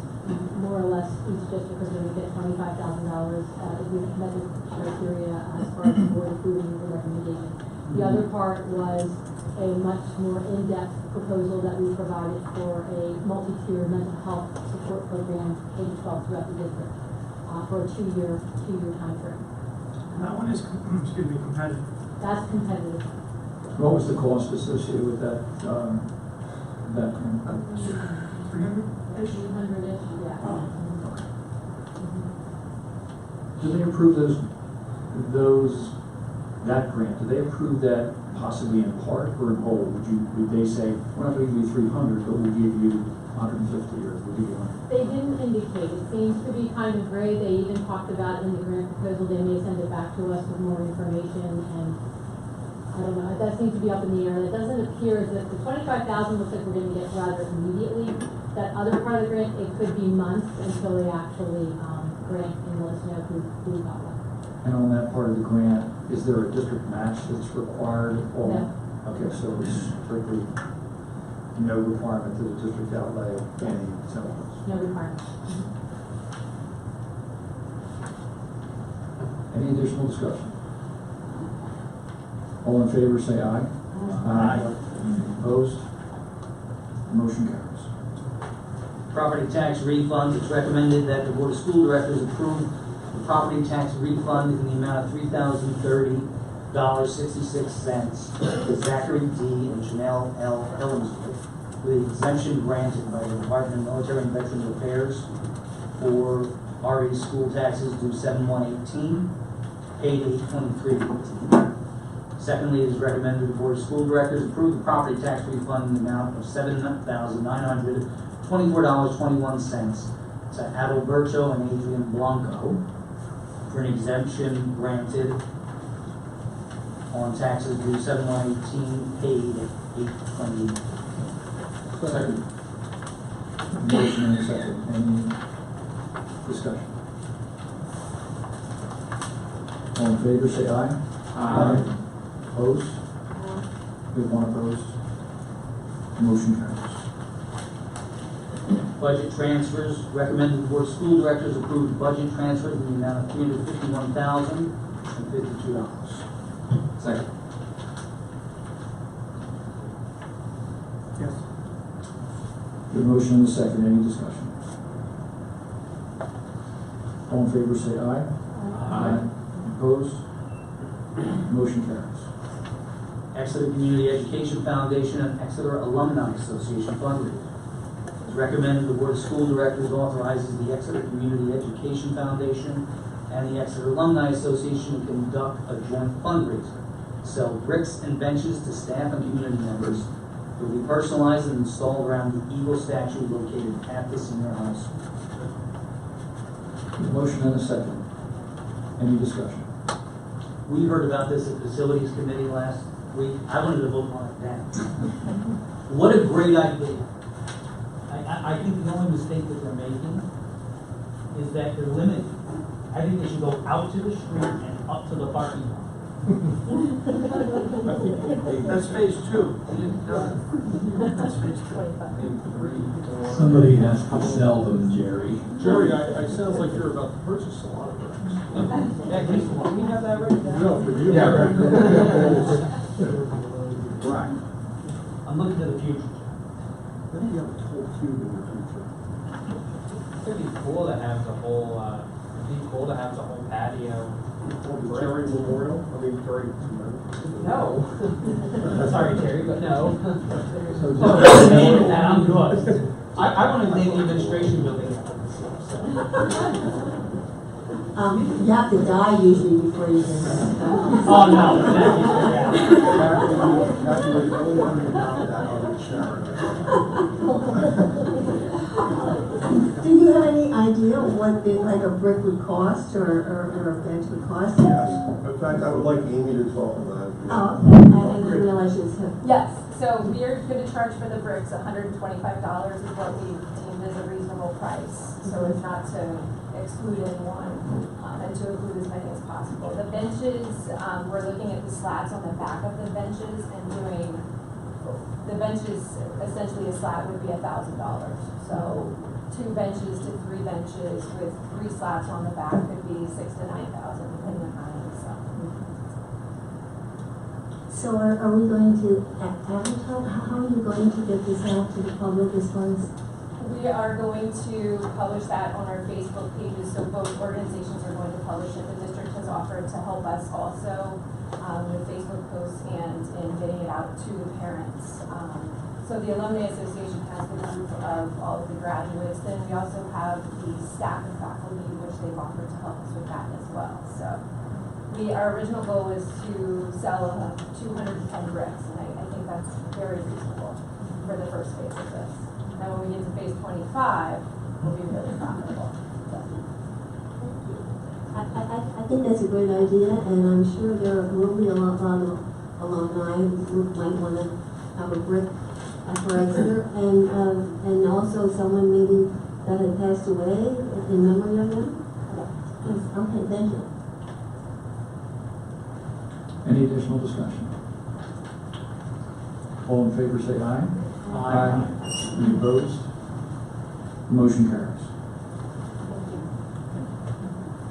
more or less each district was going to get $25,000 if we met the criteria as far as the board approving the recommendation. The other part was a much more in-depth proposal that we provided for a multi-tier mental health support program K-12 throughout the district for a two-year time frame. And that one is, competitive. That's competitive. What was the cost associated with that, that? 300? 1,800-ish, yeah. Do they approve that grant? Do they approve that possibly in part or in whole? Would they say, we're not going to give you 300, but we'll give you 150 or we'll give you 100? They didn't indicate. It seems to be kind of gray. They even talked about in the grant proposal, they may send it back to us with more information, and I don't know, that seems to be up in the air. It doesn't appear as if the $25,000 looks like we're going to get rather immediately. That other part of the grant, it could be months until they actually grant and let us know who got what. And on that part of the grant, is there a district match that's required? No. Okay, so it's strictly no requirement that the district outlay any salaries. No requirement. Any additional discussion? All in favor, say aye. Aye. Opposed? Motion carries. Property tax refund, it's recommended that the Board of School Directors approve the property tax refund in the amount of $3,030.66 to Zachary D. and Janelle L. Elmsworth with exemption granted by the Department of Military and Veterans Affairs for RE school taxes due 7/1/18, paid 8/23/18. Secondly, it is recommended the Board of School Directors approve the property tax refund in the amount of $7,924.21 to Adalberto and Adrian Blanco for an exemption granted on taxes due 7/1/18, paid 8/20. Second. Motion and a second. Any discussion? All in favor, say aye. Aye. Opposed? We have one opposed. Motion carries. Budget transfers, recommended the Board of School Directors approve budget transfers in the amount of $351,052. Second. Yes. The motion and a second. Any discussion? All in favor, say aye. Aye. Opposed? Motion carries. Exeter Community Education Foundation and Exeter Alumni Association fundraiser. It's recommended the Board of School Directors authorizes the Exeter Community Education Foundation and the Exeter Alumni Association to conduct a joint fundraiser. Sell bricks and benches to staff and community members. It will be personalized and installed around the Eagle statue located at the senior high school. The motion and a second. Any discussion? We heard about this at Facilities Committee last week. I wanted to vote on it then. What a great idea. I think the only mistake that they're making is that they're limited. I think they should go out to the street and up to the parking lot. That's phase two. That's phase two. Somebody has to sell them, Jerry. Jerry, it sounds like you're about to purchase a lot of bricks. Yeah, can we have that right now? No, for you. Yeah, right. Right. I'm looking to the future. I think you have a whole cube in your future. It'd be cool to have the whole, patio. The Jerry Memorial, Jerry. No. Sorry, Terry, but no. So No, name it that, I'm good. I want to name the administration building after myself, so. You have to die usually before you can. Oh, no, thank you for that. Do you have any idea what like a brick would cost or a bench would cost? Yes, in fact, I would like Amy to talk about it. Oh, okay, I didn't realize you said. Yes, so we are gonna charge for the bricks $125 is what we deemed as a reasonable price. So it's not to exclude anyone, and to include as many as possible. The benches, we're looking at the slats on the back of the benches and doing, the benches, essentially a slat would be $1,000. So 2 benches to 3 benches with 3 slats on the back could be $6,000 to $9,000 depending on how you sell. So are we going to advertise? How are you going to get this out to the public as far as? We are going to publish that on our Facebook pages, so both organizations are going to publish it. The district has offered to help us also with Facebook posts and in getting it out to the parents. So the Alumni Association has the group of all of the graduates. Then we also have the staff and faculty, which they've offered to help us with that as well. So our original goal is to sell 210 bricks, and I think that's very reasonable for the first phase of this. Now when we get to phase 25, we'll be really profitable. So. I think that's a great idea, and I'm sure there will be a lot of alumni who might want to have a brick for Exeter, and also someone maybe that had passed away in memory of them. Yes, okay, thank you. Any additional discussion? All in favor, say aye. Aye. Any opposed? Motion carries.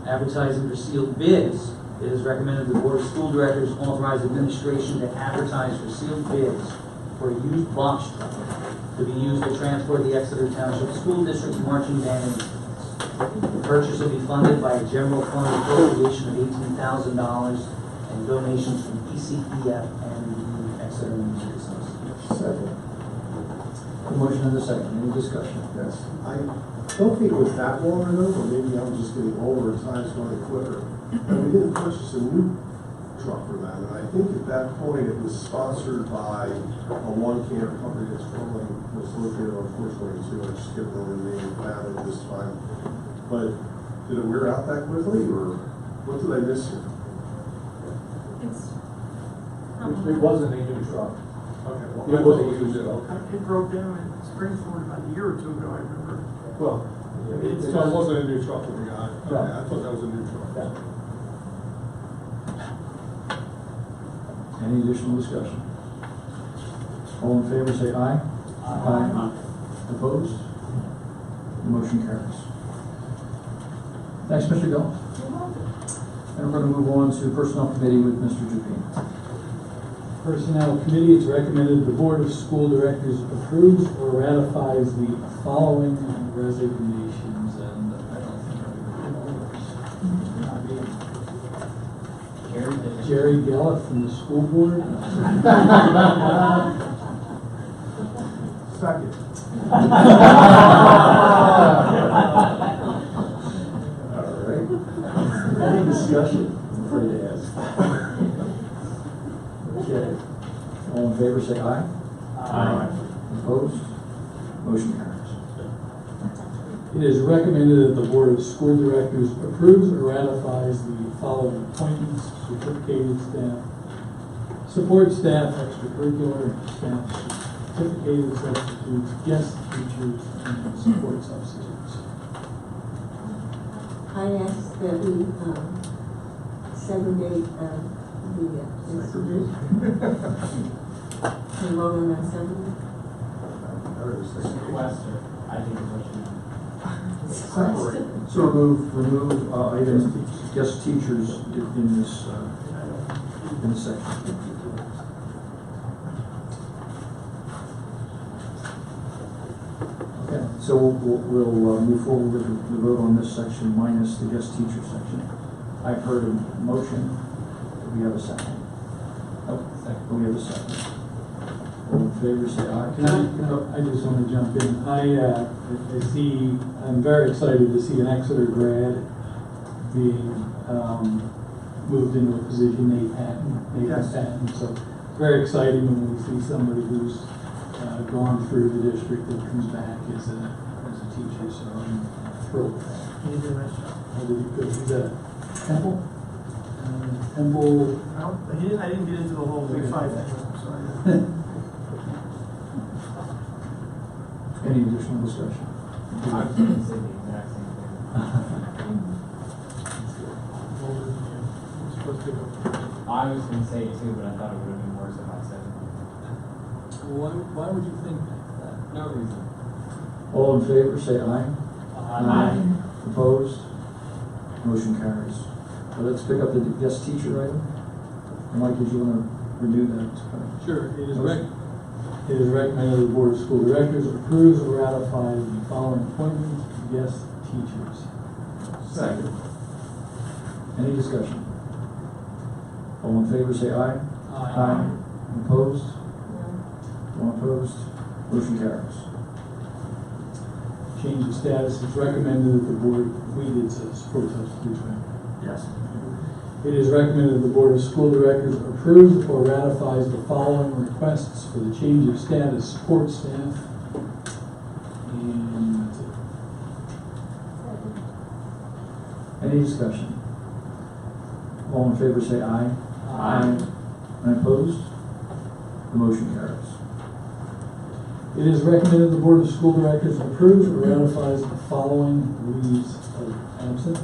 Advertising for sealed bids. It is recommended the Board of School Directors authorize administration to advertise for sealed bids for a used box truck to be used to transport the Exeter Township School District's marching band instruments. The purchase will be funded by a general fund appropriation of $18,000 and donations from ECPF and the Exeter Music Association. Second. The motion and the second, any discussion? Yes. I don't think it was that long ago, or maybe I'm just getting older, time's going quicker. And we didn't purchase a new truck for them. And I think at that point it was sponsored by a one-camp company that's probably was located on 422. I'm just giving them the name of it this time. But did it wear out that quickly, or what did I miss here? It's. It wasn't a new truck. Okay, well, It I was thought a used okay. truck. It broke down in Springfield about a year or two ago, I remember. Well, So it wasn't a new truck that we got? No. Okay, I thought that was a new truck. Yeah. Any additional discussion? All in favor, say aye. Aye. Opposed? The motion carries. Thanks, Mr. Gill. And we're going to move on to Personnel Committee with Mr. Jupin. Personnel Committee, it's recommended the Board of School Directors approves or ratifies the following resignations, and I don't think I'm going to know. Jerry Gellett from the school board. Second. All right. Any discussion? I'm afraid to ask. Okay. All in favor, say aye. Aye. Opposed? Motion carries. It is recommended that the Board of School Directors approves or ratifies the following appointments: certificated staff, support staff, extracurricular staff, certificated substitutes, guest teachers, and support substitutes. I ask that we, segregate, the institute. Can we vote on that separately? I think it's what you Separate. So remove items, guest teachers in this section. Okay, so we'll move forward with the vote on this section minus the guest teacher section. I've heard a motion. Do we have a second? Oh, second. We have a second. All in favor, say aye. I just want to jump in. I'm very excited to see an Exeter grad being moved into a position, Nathan Patton. So very exciting when we see somebody who's gone through the district that comes back as a teacher. So I'm thrilled with that. He did a nice job. I did good. He's at Temple. Temple. I didn't get into the whole Big Five thing, I'm sorry. Any additional discussion? I was going to say the exact same thing. I was going to say it too, but I thought it would have been worse if I said it. Why would you think that? No reason. All in favor, say aye. Aye. Opposed? Motion carries. So let's pick up the guest teacher item. Mike, did you want to renew that? Sure. It is recommended the Board of School Directors approves or ratifies the following appointments of guest teachers. Second. Any discussion? All in favor, say aye. Aye. Opposed? One opposed? Motion carries. Change of status. It's recommended that the board, we did support substitutes, right? Yes. It is recommended the Board of School Directors approves or ratifies the following requests for the change of status: support staff. And that's it. Any discussion? All in favor, say aye. Aye. And opposed? The motion carries. It is recommended the Board of School Directors approves or ratifies the following leaves of absence: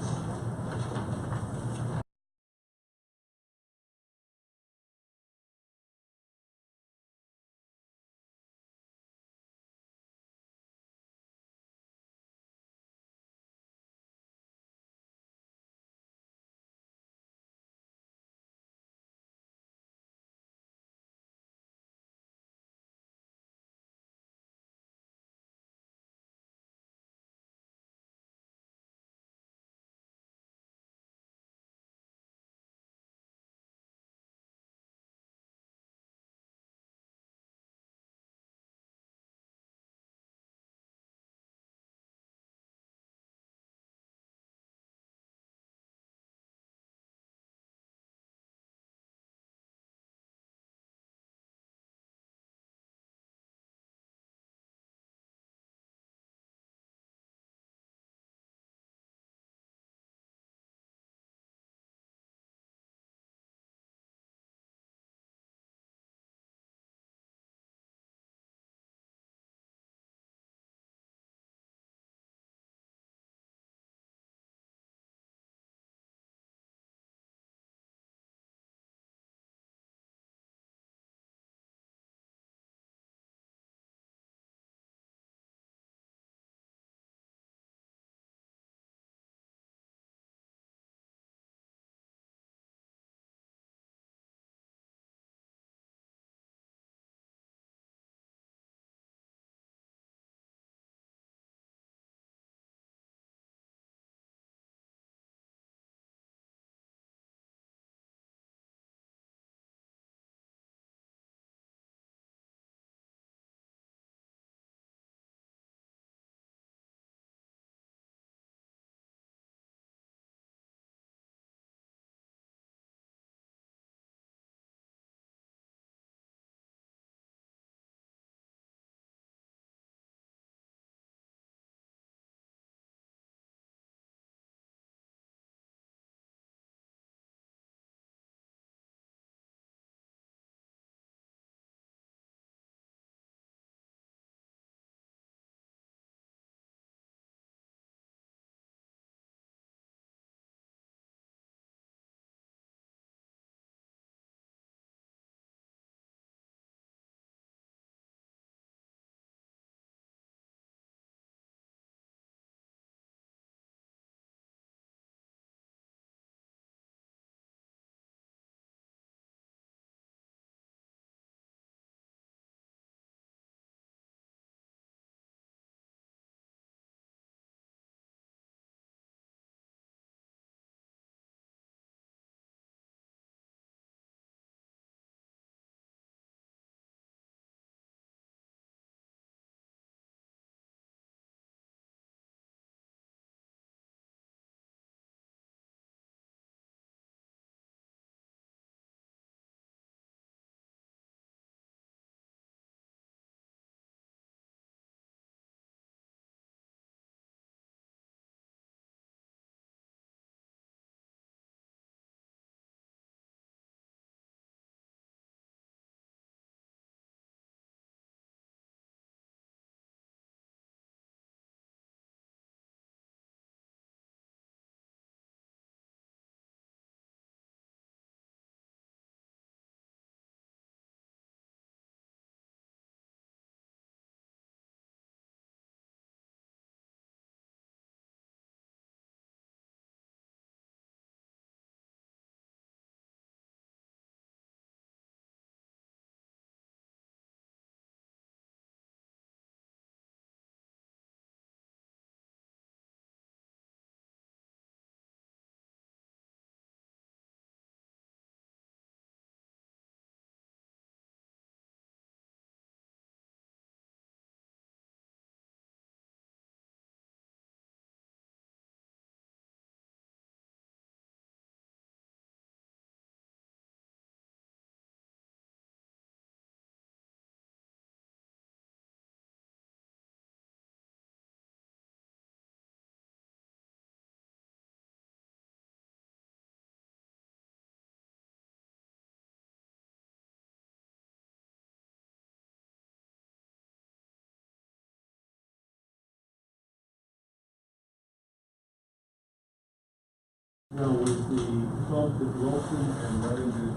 Now, was the bump that Wilson and Reading did,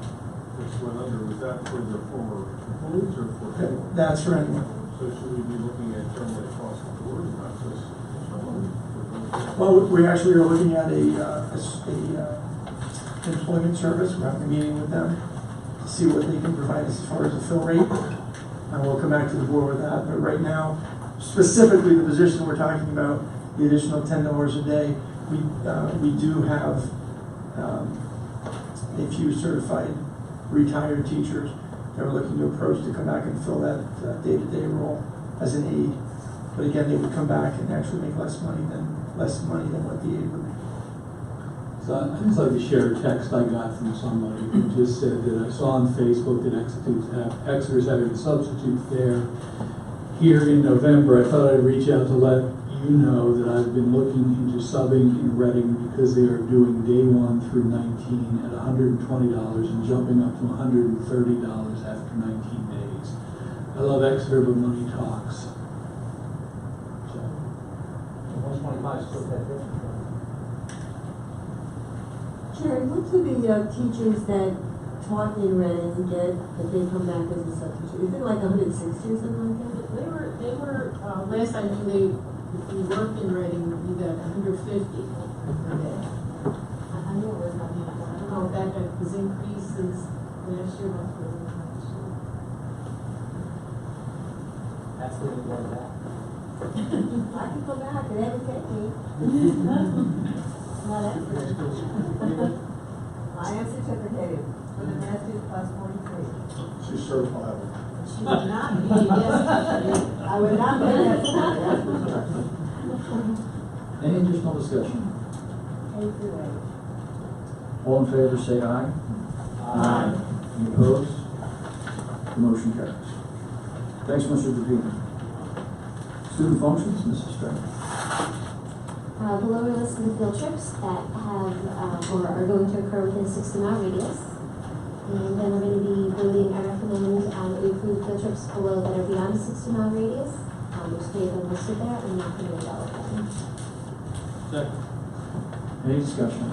which went under, was that for the former employees or for anyone? That's for anyone. So should we be looking at generally across the board, not just someone? Well, we actually are looking at employment service. We're having a meeting with them to see what they can provide us as far as a fill rate. And we'll come back to the board with that. But right now, specifically the position we're talking about, the additional $10 a day, we do have a few certified retired teachers that we're looking to approach to come back and fill that day-to-day role as an aide. But again, they would come back and actually make less money than what the aide would make. So I'd just like to share a text I got from somebody who just said that I saw on Facebook that Exeter's having a substitute fair here in November. I thought I'd reach out to let you know that I've been looking into subbing in Reading because they are doing day 1 through 19 at $120 and jumping up to $130 after 19 days. I love Exeter, but money talks. So. 125 is still that different. Sharon, what do the teachers that taught in Reading get if they come back as a substitute? Is it like 160 or something like that? They were, last I knew, if you worked in Reading, you got 150 a day. I know it was not me. I don't know if that was increased since last year, but it was increased. That's where we want that. I can go back, they haven't take me. Not Exeter. I am certificated for the master's class 43. She's certifiable. She would not be, yes. I would not be that smart, that's for sure. Any additional discussion? Anyway. All in favor, say aye. Aye. Any opposed? The motion carries. Thanks, Mr. DePina. Student functions, Mrs. Stratton. Below are listed the field trips that have, or are going to occur within a 60-mile radius. And then we're going to be voting, I recommend we approve field trips below that are beyond a 60-mile radius, which they have been listed there, and not going to develop them. Second. Any discussion?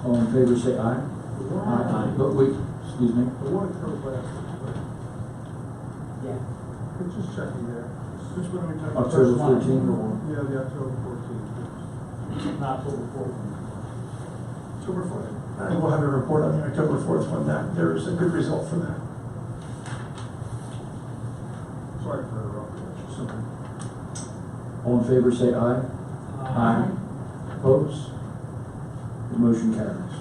All in favor, say aye. Aye. But wait, excuse me. The one occurred last week, right? Yeah. We're just checking there. Since when are we talking? October First line, 14th. number one. Yeah, the October 14th. Not October 4th. October 4th. And we'll have a report on the October 4th when there is a good result from that. Sorry for interrupting. Sorry. All in favor, say aye. Aye. Opposed? The motion carries.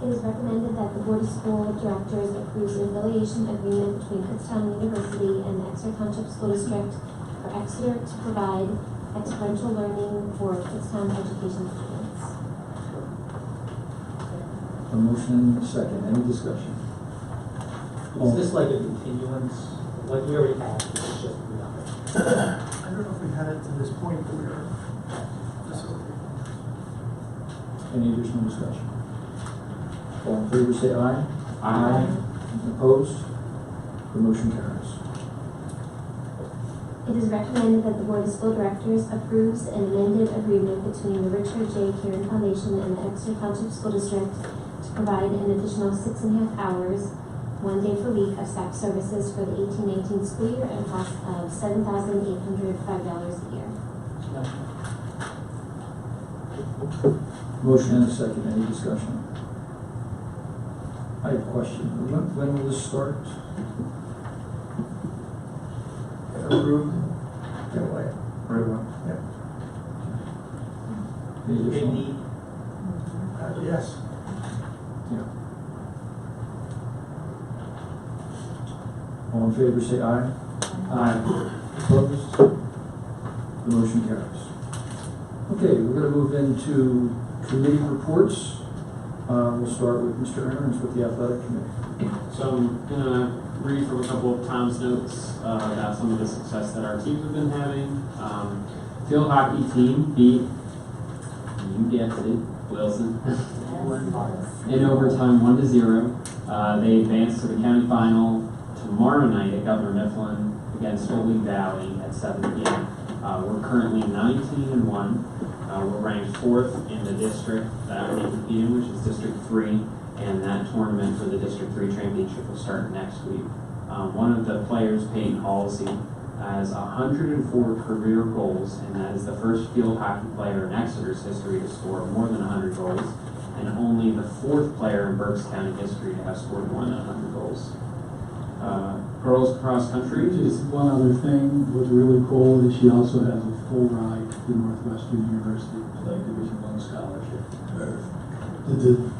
It is recommended that the Board of School Directors approves an affiliation agreement between Kutztown University and the Exeter Township School District for Exeter to provide experiential learning for Kutztown education students. A motion and a second. Any discussion? Is this like a continuance, like we already had, it's just I don't know if we had it to this point, but we are. Any additional discussion? All in favor, say aye. Aye. Opposed? The motion carries. It is recommended that the Board of School Directors approves an amended agreement between the Richard J. Kieran Foundation and the Exeter Township School District to provide an additional 6.5 hours, 1 day per week of staff services for the 18-19 school year at a cost of $7,805 a year. Motion and a second. Any discussion? I have a question. When will this start? Approved. Get away. Right away. Yeah. Any Big additional? need. Yes. Yeah. All in favor, say aye. Aye. Opposed? The motion carries. Okay, we're going to move into committee reports. We'll start with Mr. Aarons with the athletic committee. So I'm gonna read from a couple of Tom's notes about some of the success that our teams have been having. Field hockey team beat, you guessed it, Wilson, in overtime 1-0. They advanced to the county final tomorrow night at Governor Mifflin against Holy Valley at 7 p.m. We're currently 19-1. We're ranked 4th in the district that we compete in, which is District 3, and that tournament for the District 3 championship will start next week. One of the players, Peyton Halsey, has 104 career goals, and that is the first field hockey player in Exeter's history to score more than 100 goals, and only the 4th player in Berks County history to have scored more than 100 goals. Girls cross country. Just one other thing, what's really cool is she also has a full ride to Northwestern University, like Division I scholarship. The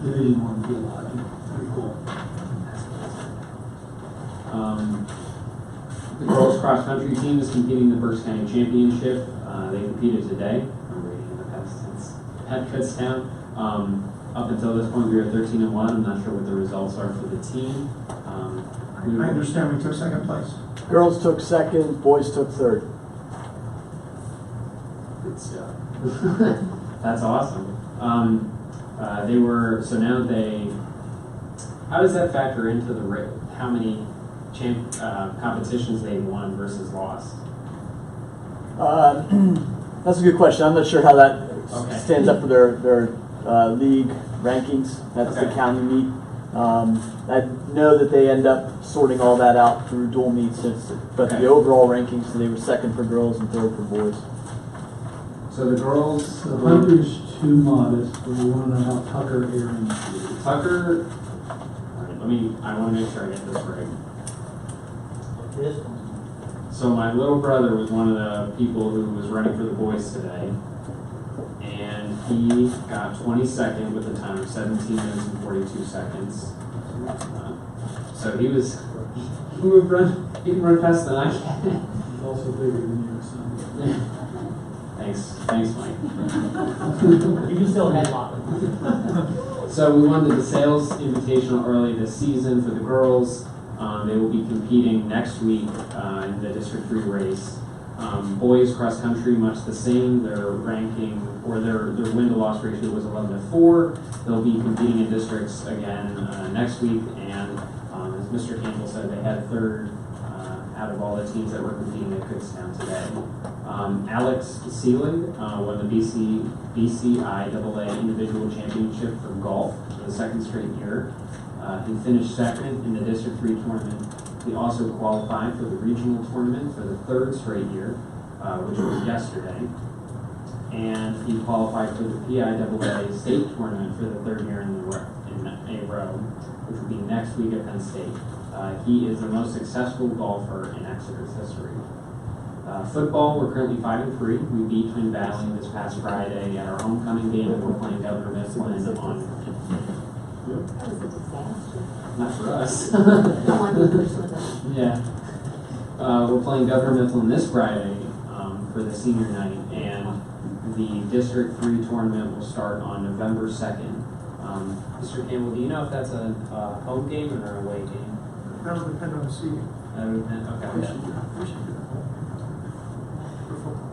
Division I field hockey, pretty cool. The girls cross country team is competing in the Berks County Championship. They competed today. I'm reading in the past tense at Kutztown. Up until this point, we were 13-1. I'm not sure what the results are for the team. I understand we took second place. Girls took second, boys took third. Good stuff. That's awesome. How does that factor into how many competitions they won versus lost? That's a good question. I'm not sure how that Okay. stands up for their league rankings. That's Okay. the county meet. I know that they end up sorting all that out through dual meets, but Okay. the overall rankings, they were second for girls and third for boys. So the girls, The Hunter's too modest, but we want to know how Tucker Aaron is. Tucker. All right, I want to make sure I get this right. So my little brother was one of the people who was running for the boys today, and he got 22nd with a time of 17 minutes and 42 seconds. So he can run faster than I can. He's also bigger than you, so. Thanks, Mike. You can still headlock them. So we won the sales invitational early this season for the girls. They will be competing next week in the District 3 race. Boys cross country, much the same. Their ranking or their win-to-loss ratio was 11-4. They'll be competing in districts again next week, and as Mr. Campbell said, they had third out of all the teams that were competing at Kutztown today. Alex Seelig won the BCIAA Individual Championship for golf for the second straight year. He finished second in the District 3 tournament. He also qualified for the regional tournament for the third straight year, which was yesterday. And he qualified for the PIAA state tournament for the third year in a row, which will be next week at Penn State. He is the most successful golfer in Exeter's history. Football, we're currently 5-3. We beat Twin Valley this past Friday at our homecoming game, and we're playing Governor Mifflin on. That was a disaster. Not for us. I want to be first with them. Yeah. We're playing Governor Mifflin this Friday for the senior night, and the District 3 tournament will start on November 2nd. Mr. Campbell, do you know if that's a home game or an away game? That would depend on the seating. That would depend, We okay. should do that. We should do that. For football.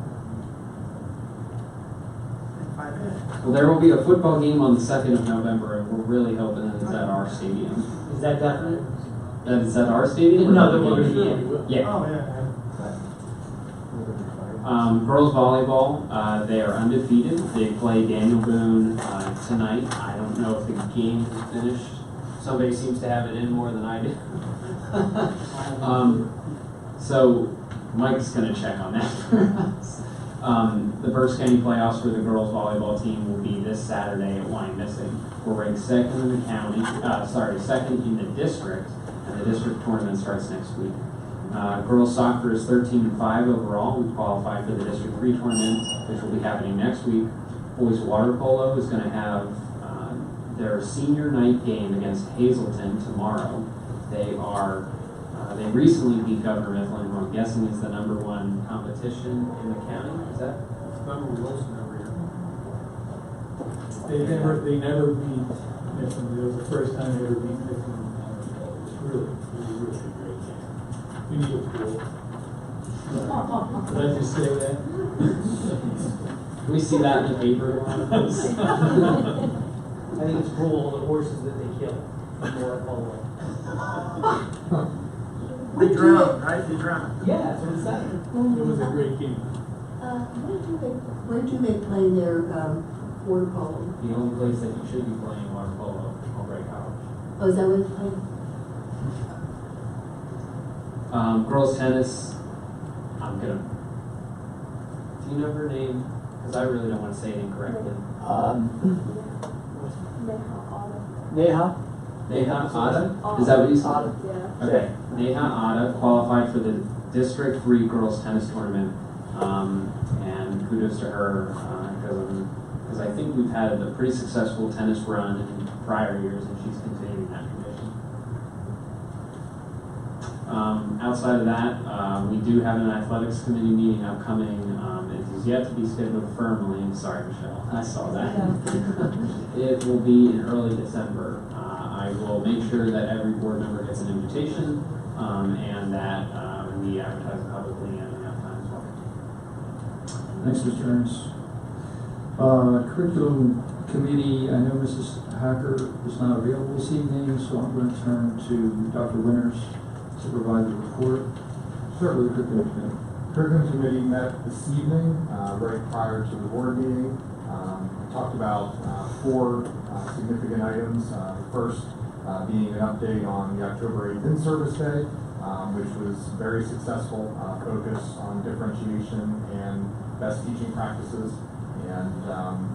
And 5A. Well, there will be a football game on the 2nd of November, and we're really hoping that it's at our stadium. Is that definite? Is that our stadium? No, that we're gonna be in. Yeah. Oh, yeah. Girls volleyball, they are undefeated. They play Daniel Boone tonight. I don't know if the game is finished. Somebody seems to have it in more than I do. So Mike's going to check on that for us. The Berks County playoffs for the girls volleyball team will be this Saturday at Wyomissing. We're ranked second in the county, second in the district, and the district tournament starts next week. Girls soccer is 13-5 overall. We qualified for the District 3 tournament, which will be happening next week. Boys water polo is going to have their senior night game against Hazelton tomorrow. They recently beat Governor Mifflin, who I'm guessing is the #1 competition in the county. Is that number Wilson over here? They never beat Mifflin. It was the first time they ever beat Mifflin. It was really a great game. We need a pool. Did I just say that? Can we see that in the paper? I think it's cruel, the horses that they kill. More polo. They drown, right? They drown. Yeah, that's what it said. It was a great game. Where do they play their water polo? The only place that you should be playing water polo is Albright College. Oh, is that where they play? Girls tennis, I'm gonna, do you know her name? Because I really don't want to say it incorrectly. Neha? Neha Ada? Is that what you said? Yeah. Okay, Neha Ada qualified for the District 3 girls tennis tournament. And kudos to her, because I think we've had a pretty successful tennis run in prior years, and she's continuing that tradition. Outside of that, we do have an athletics committee meeting upcoming. It is yet to be scheduled firmly. Sorry, Michelle, I saw that. It will be in early December. I will make sure that every board member gets an invitation, and that we advertise it publicly and enough time as well. Thanks, Mr. Ernst. Curriculum Committee, I know Mrs. Hacker is not available this evening, so I'm going to turn to Dr. Winters to provide the report. Start with the Curriculum Committee. Curriculum Committee met this evening, right prior to the board meeting. We talked about 4 significant items. The first being an update on the October 8th in-service day, which was very successful, focus on differentiation and best teaching practices. And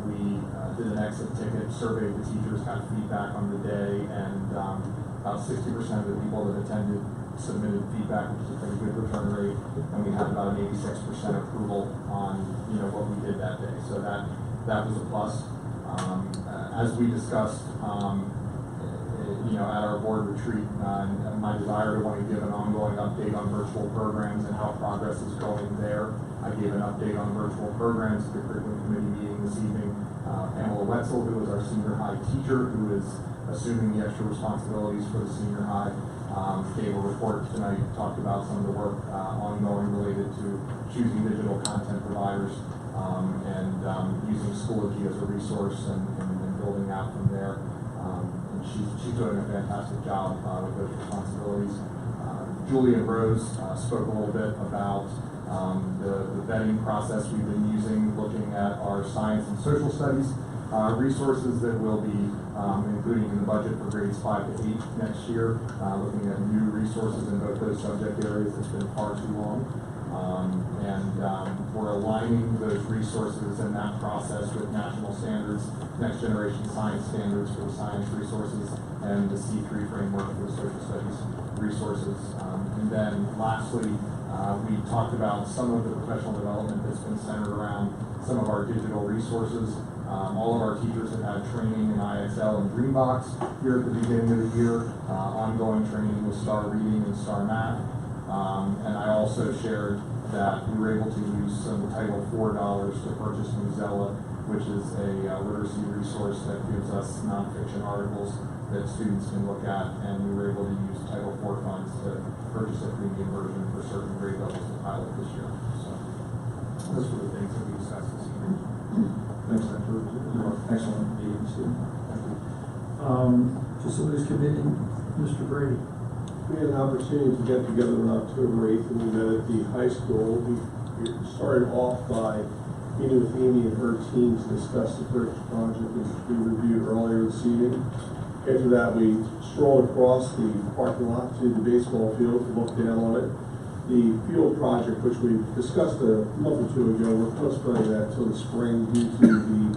we did an exit ticket, surveyed the teachers, got feedback on the day, and about 60% of the people that attended submitted feedback, which is a pretty good return rate, and we had about an 86% approval on what we did that day. So that was a plus. As we discussed, at our board retreat, my desire to want to give an ongoing update on virtual programs and how progress is going there. I gave an update on virtual programs at the curriculum committee meeting this evening. Pamela Wetzel, who is our senior high teacher, who is assuming the extra responsibilities for the senior high, gave a report tonight, talked about some of the work ongoing related to choosing digital content providers and using Schoology as a resource and building out from there. And she's doing a fantastic job with those responsibilities. Julie and Rose spoke a little bit about the vetting process we've been using, looking at our science and social studies resources that will be including in the budget for grades 5 to 8 next year, looking at new resources in both those subject areas. It's been far too long. We're aligning those resources and that process with national standards, next generation science standards for the science resources, and the C3 framework for the social studies resources. And then lastly, we talked about some of the professional development that's been centered around some of our digital resources. All of our teachers have had training in IXL and Dreambox here at the beginning of the year, ongoing training with Star Reading and Star Math. And I also shared that we were able to use some Title IV dollars to purchase Mozilla, which is a literacy resource that gives us nonfiction articles that students can look at, and we were able to use Title IV funds to purchase a premium version for certain grade levels of pilot this year. So those were the things that we discussed this evening. Thanks, Dr. Excellent meeting, Steve. Facilities Committee, Mr. Brady. We had an opportunity to get together on October 8th, and we met at the high school. We started off by meeting with Amy and her team to discuss the bridge project, which we reviewed earlier this evening. After that, we strolled across the parking lot to the baseball field to look down on it. The field project, which we discussed a month or two ago, we're postponing that until the spring due to the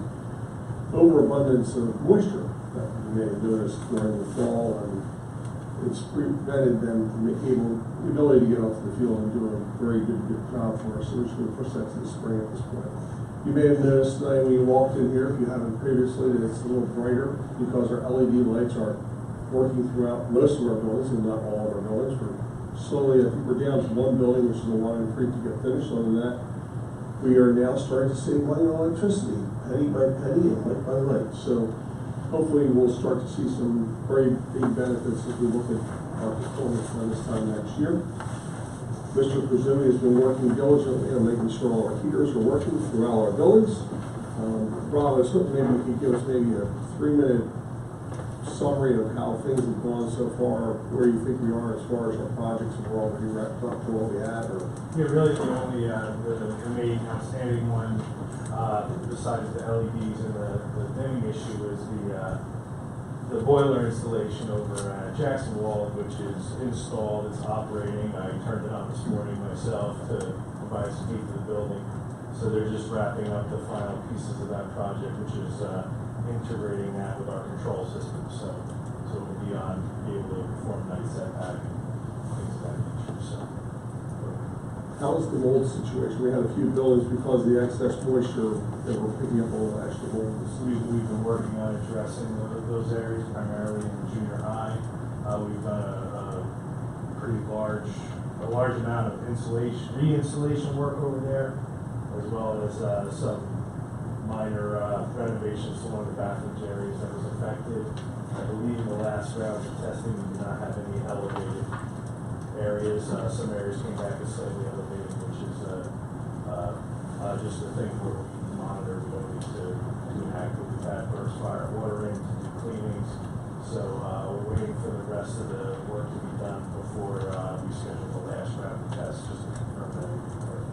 overabundance of moisture that we may have noticed during the fall, and it's prevented them from the ability to get off the field and do a very good job for us. So we're just going to push that to the spring at this point. You may have noticed tonight when you walked in here, if you haven't previously, that it's a little brighter because our LED lights are working throughout most of our buildings and not all of our buildings. We're slowly, I think we're down to one building, which is the Lion Creek, to get finished. Other than that, we are now starting to save money on electricity, penny by penny and light by light. So hopefully we'll start to see some very big benefits as we look at our performance around this time next year. Mr. Prezumi has been working diligently on making sure all our heaters are working throughout our buildings. Rob, I was hoping maybe you could give us maybe a 3-minute summary of how things have gone so far, where you think we are as far as our projects, and we're already wrapped up to what we had, or? Yeah, really the only, the main outstanding one, besides the LEDs and the dimming issue is the boiler installation over at Jackson Wall, which is installed, it's operating. I turned it on this morning myself to provide some heat to the building. So they're just wrapping up the final pieces of that project, which is integrating that with our control system. So we'll be able to perform night setback and things of that nature. So. How was the mold situation? We had a few buildings because of the excess moisture that were picking up all the extra mold. We've been working on addressing those areas primarily in the junior high. We've done a large amount of re-insulation work over there, as well as some minor renovations to one of the bathroom areas that was affected. I believe in the last round of testing, we did not have any elevated areas. Some areas came back as slightly elevated, which is just a thing where we monitor. We don't need to do an active pad burst fire watering, to do cleanings. So we're waiting for the rest of the work to be done before we schedule the last round of tests, just to confirm that everything works.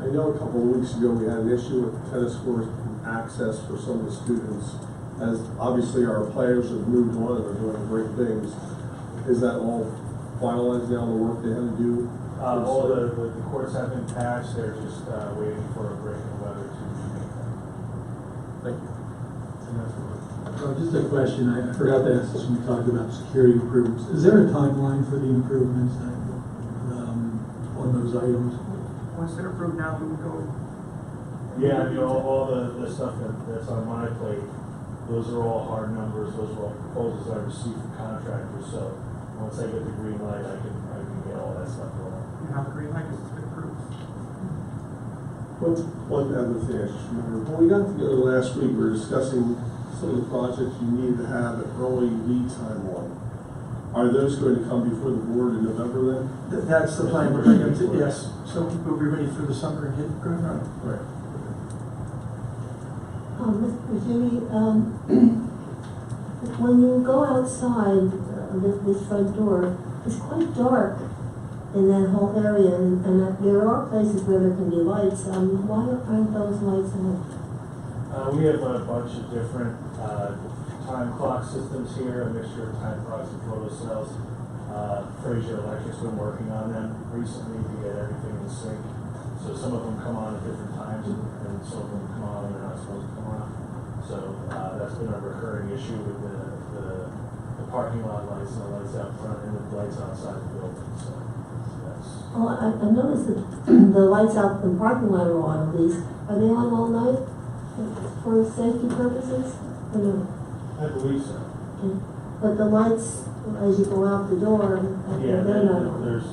I know a couple of weeks ago we had an issue with tennis court access for some of the students. As obviously our players have moved on and are doing great things. Is that all finalized now, the work they had to do? All the courts have been patched. They're just waiting for a break in the weather to make that. Thank you. And that's what Just a question, I forgot to ask this when we talked about security improvements. Is there a timeline for the improvements on those items? Once they're approved now, we would go. Yeah, I mean, all the stuff that's on my plate, those are all hard numbers. Those are all proposals I received from contractors. So once I get the green light, I can get all that stuff going. You have a green light because it's been approved. One other thing I just remembered, when we got together last week, we were discussing some of the projects you need to have an early lead time on. Are those going to come before the board in November then? That's the plan, we're going to, yes, so we'll be ready for the summer and hit the ground running. Right. Mr. Jimmy, when you go outside this front door, it's quite dark in that whole area, and there are places where there can be lights. Why aren't those lights on? We have a bunch of different time clock systems here, a mixture of time clocks and photo cells. Fraser Electric's been working on them recently to get everything in sync. So some of them come on at different times, and some of them come on when they're not supposed to come on. So that's been a recurring issue with the parking lot lights and the lights out front and the lights outside the building. So that's. Oh, I noticed that the lights out in the parking lot are on, at least. Are they on all night for safety purposes? Or no? I believe so. Okay. But the lights, as you go out the door, Yeah, they're not on. there's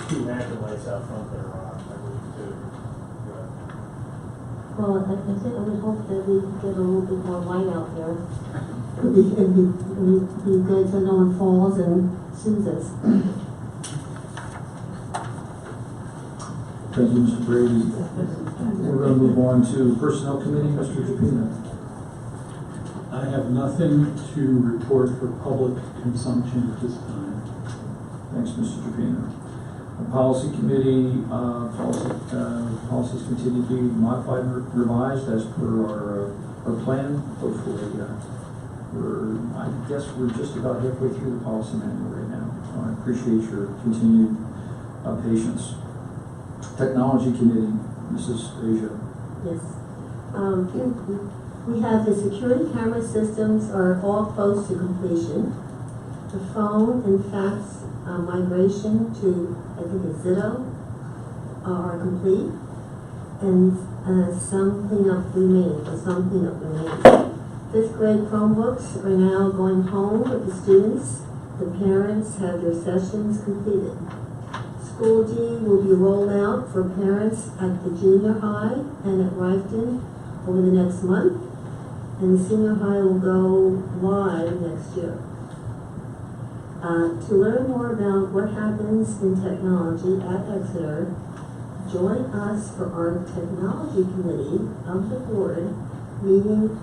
two anchor lights out front that are on, I believe, too. Well, I would hope that we could get a little bit more light out there. You guys, so no one falls and sues us. Thank you, Mr. Brady. We're going to move on to Personnel Committee, Mr. Japina. I have nothing to report for public consumption at this time. Thanks, Mr. Japina. The Policy Committee, policies continue to be modified and revised as per our plan. Hopefully, I guess we're just about halfway through the policy manual right now. I appreciate your continued patience. Technology Committee, Mrs. Asia. Yes. We have the security camera systems are all close to completion. The phone and fax migration to, I think it's Zillow, are complete. And some cleanup remains. Fifth grade Chromebooks are now going home with the students. The parents have their sessions completed. School D will be rolled out for parents at the junior high and at Rifton over the next month, and the senior high will go live next year. To learn more about what happens in technology at Exeter, join us for our technology committee of the board meeting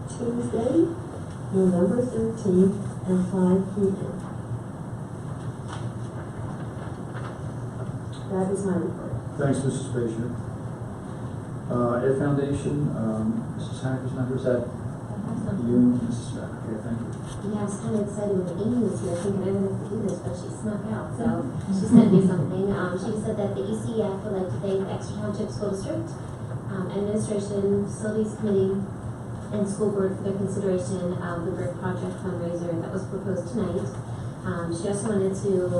Tuesday, November 13th at 5 p.m. That is my report. Thanks, Mrs. Frazier. Ed Foundation, Mrs. Hackers, is that you, Mrs. Beck? Okay, thank you. Yeah, I was kind of excited when Amy was here, thinking I wouldn't have to do this, but she snuck out, so she sent me something. She said that the ECF would like to thank the Exeter Township School District, Administration, Facilities Committee, and School Board for their consideration of the BRIC Project fundraiser that was proposed tonight. She also wanted to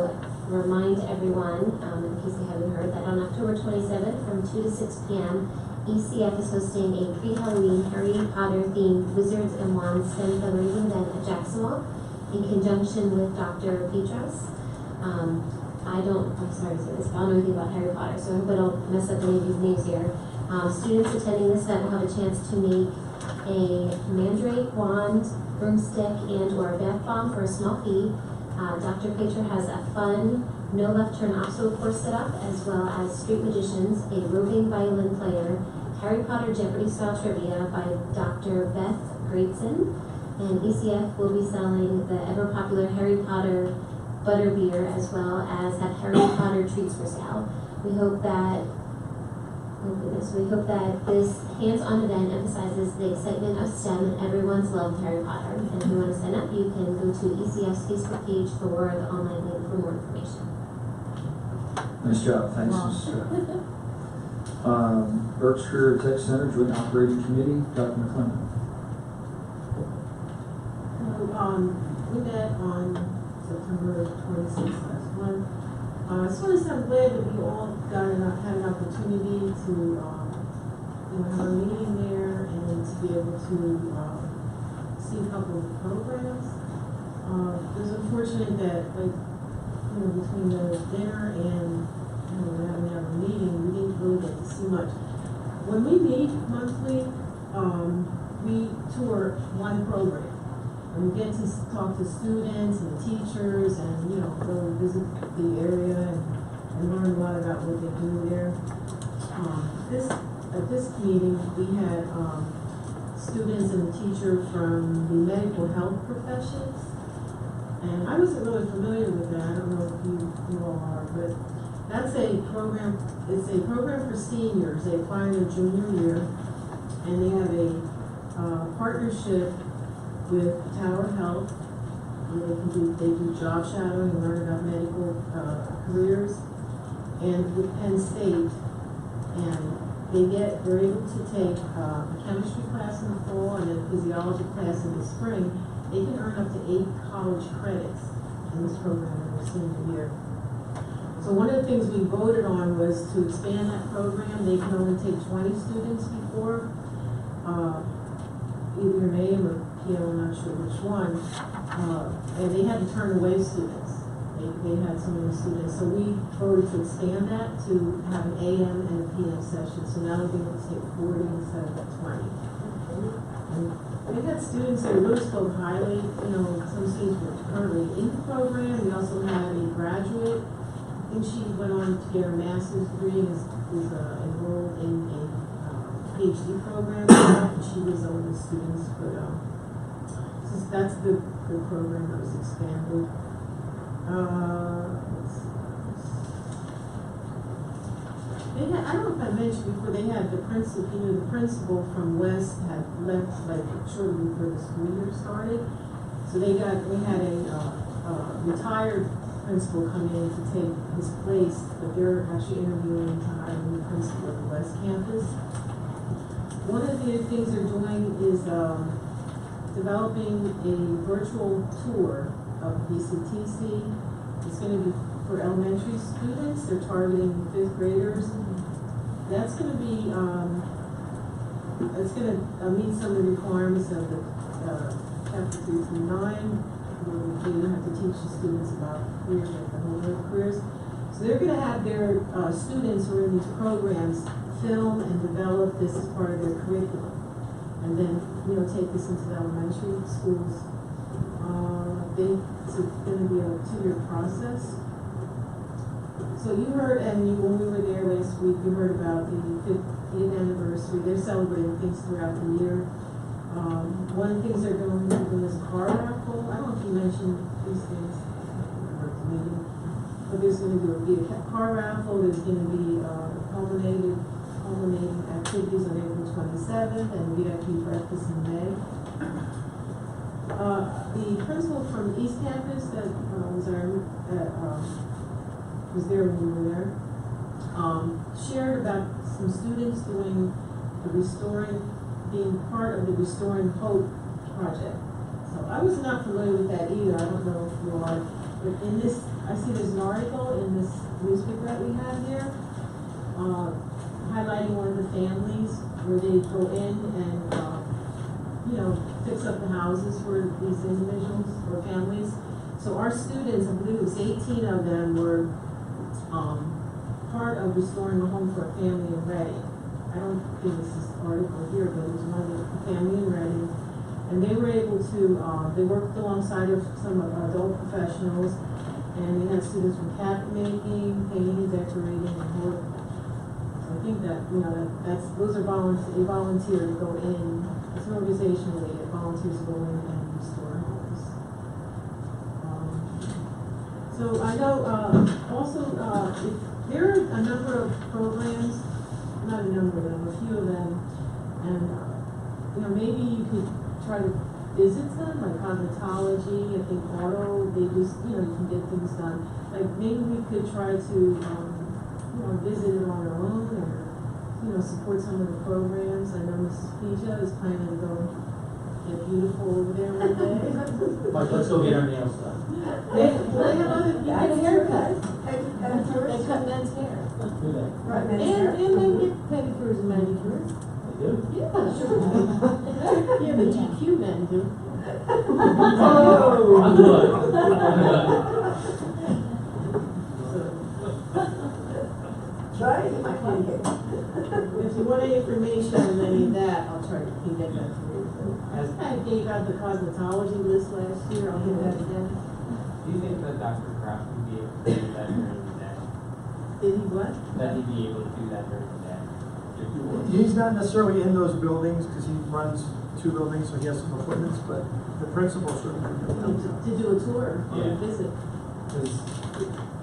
remind everyone, in case they haven't heard, that on October 27th from 2 to 6 p.m., ECF is hosting a pre-Halloween Harry Potter themed Wizards and Wands STEM fundraising event at Jacksonville in conjunction with Dr. Petros. I'm sorry to say this, but I don't know anything about Harry Potter, so I hope I don't mess up any of these names here. Students attending this event will have a chance to make a mandrake, wand, broomstick, and or a bath bomb for a small fee. Dr. Petro has a fun, no left turn obstacle course set up, as well as street magicians, a roving violin player, Harry Potter Jeopardy style trivia by Dr. Beth Greatson, and ECF will be selling the ever popular Harry Potter butterbeer, as well as have Harry Potter treats for sale. We hope that this hands-on event emphasizes the excitement of STEM and everyone's love of Harry Potter. And if you want to sign up, you can go to ECF's Facebook page or the online link for more information. Nice job, thanks, Mrs. Beck. Berkshire Tech Center Joint Operating Committee, Dr. McClendon. We met on September 26th last month. I just want to say I'm glad that we all had an opportunity to have a meeting there and to be able to see a couple of programs. It was unfortunate that between the dinner and having a meeting, we didn't really get to see much. When we meet monthly, we tour one program. And we get to talk to students and teachers and, go visit the area and learn a lot about what they do there. At this meeting, we had students and a teacher from the medical health professions. And I wasn't really familiar with that. I don't know if you all are, but that's a program. It's a program for seniors. They apply in their junior year, and they have a partnership with Tower Health. They do job shadowing and learn about medical careers, and with Penn State. And they're able to take a chemistry class in the fall and a physiology class in the spring. They can earn up to 8 college credits in this program in their senior year. So one of the things we voted on was to expand that program. They can only take 20 students before, either an AM or PM, I'm not sure which one. And they had to turn away students. They had so many students. So we voted to expand that to have an AM and a PM session. So now they'll be able to take 40 instead of 20. And we had students that really spoke highly. Some students were currently in the program. We also had a graduate. I think she went on to get her master's degree and is enrolled in a PhD program. And she was one of the students. But that's the program that was expanded. I don't know if I mentioned before, they had the principal from West had left shortly before the school year started. So we had a retired principal come in to take his place, but they're actually interviewing to hire a new principal at the West campus. One of the things they're doing is developing a virtual tour of PCTC. It's going to be for elementary students. They're targeting 5th graders. That's going to be, it's going to meet some of the requirements of the Chapter 3 through 9. They have to teach the students about careers, like the whole of careers. So they're going to have their students who are in these programs film and develop this as part of their curriculum. And then, take this into the elementary schools. It's going to be a 2-year process. So you heard, when we were there last week, you heard about the 50th anniversary. They're celebrating things throughout the year. One of the things they're doing is a car raffle. I don't know if you mentioned these things at the meeting, but there's gonna be a car raffle, there's gonna be, culminating activities on April 27th and VIP breakfast in May. The principal from East Campus that was there when we were there, shared about some students doing being part of the Restoring Hope project. So I was not familiar with that either, I don't know if you are, but in this, I see there's an article in this newspaper that we have here, highlighting one of the families where they go in and, fix up the houses for these individuals or families. So our students, I believe it was 18 of them, were part of restoring a home for a family in Reading. I don't think this is article here, but it was one of the family in Reading. And they were able to, they worked alongside of some adult professionals, and they had students from cabinet making, painting, decorating, and work. So I think that, those are they volunteer to go in. It's an organization where they get volunteers to go in and restore homes. So I know, also, there are a number of programs, not a number of them, a few of them, and, maybe you could try to visit them, like cosmetology, I think auto, they just, you can get things done. Like, maybe we could try to, visit it on our own, or, support some of the programs. I know Mrs. Pija is planning to go get beautiful over there one day. Mike, let's go get our nails done. They have other, you get a haircut. They cut men's hair. Do that. Right, and they get pedicures and manicures. They do? Yeah, sure. Yeah, the GQ men do. Oh, I'm good. I'm good. Try it, you might find it. If you want any information on any of that, I'll try to get that for you. I kind of gave out the cosmetology list last year, I'll give that again. Do you think that Dr. Kraft would be able to do that during the day? Did he what? That he'd be able to do that during the day? He's not necessarily in those buildings, because he runs 2 buildings, so he has some appointments, but the principal certainly can do it. To do a tour, or a visit. Because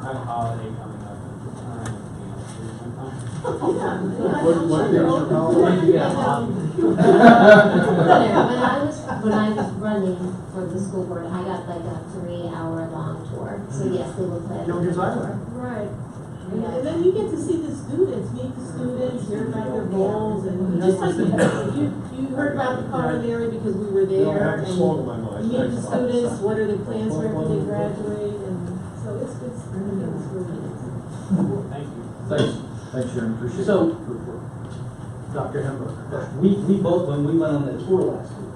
I have a holiday coming up, and I'm trying to be able to do sometime. What days are holiday? When I was running for the school board, I got like a 3-hour-long tour. So yes, they will plan. You'll get time, Right. And then you get to see the students, meet the students, hear about their goals, and just like you heard about the culinary because we were They don't there. have the song in my mind. You meet the students, what are the plans for after they graduate, and so it's really nice. Thank you. Thanks, Sharon, appreciate it. So- Dr. Hember. We both, when we went on that tour last week,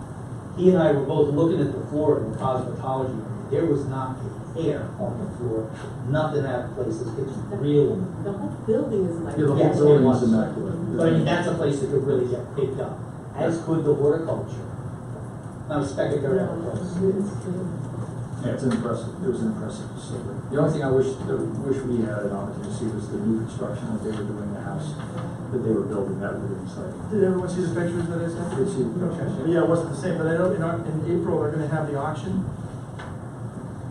he and I were both looking at the floor in the cosmetology room. There was not a hair on the floor, nothing out of place. It's really. The whole building is like. Yeah, the whole Yes, it building was. is immaculate. But I mean, that's a place that could really get picked up, as could the horticulture. Not a spectacular place. Yeah, it's impressive. It was an impressive facility. The only thing I wish we had an opportunity to see was the new construction that they were doing, the house that they were building. That would have been exciting. Did everyone see the pictures that I sent? Did see the pictures. Okay. Well, yeah, it wasn't the same, but I know in April, they're gonna have the auction.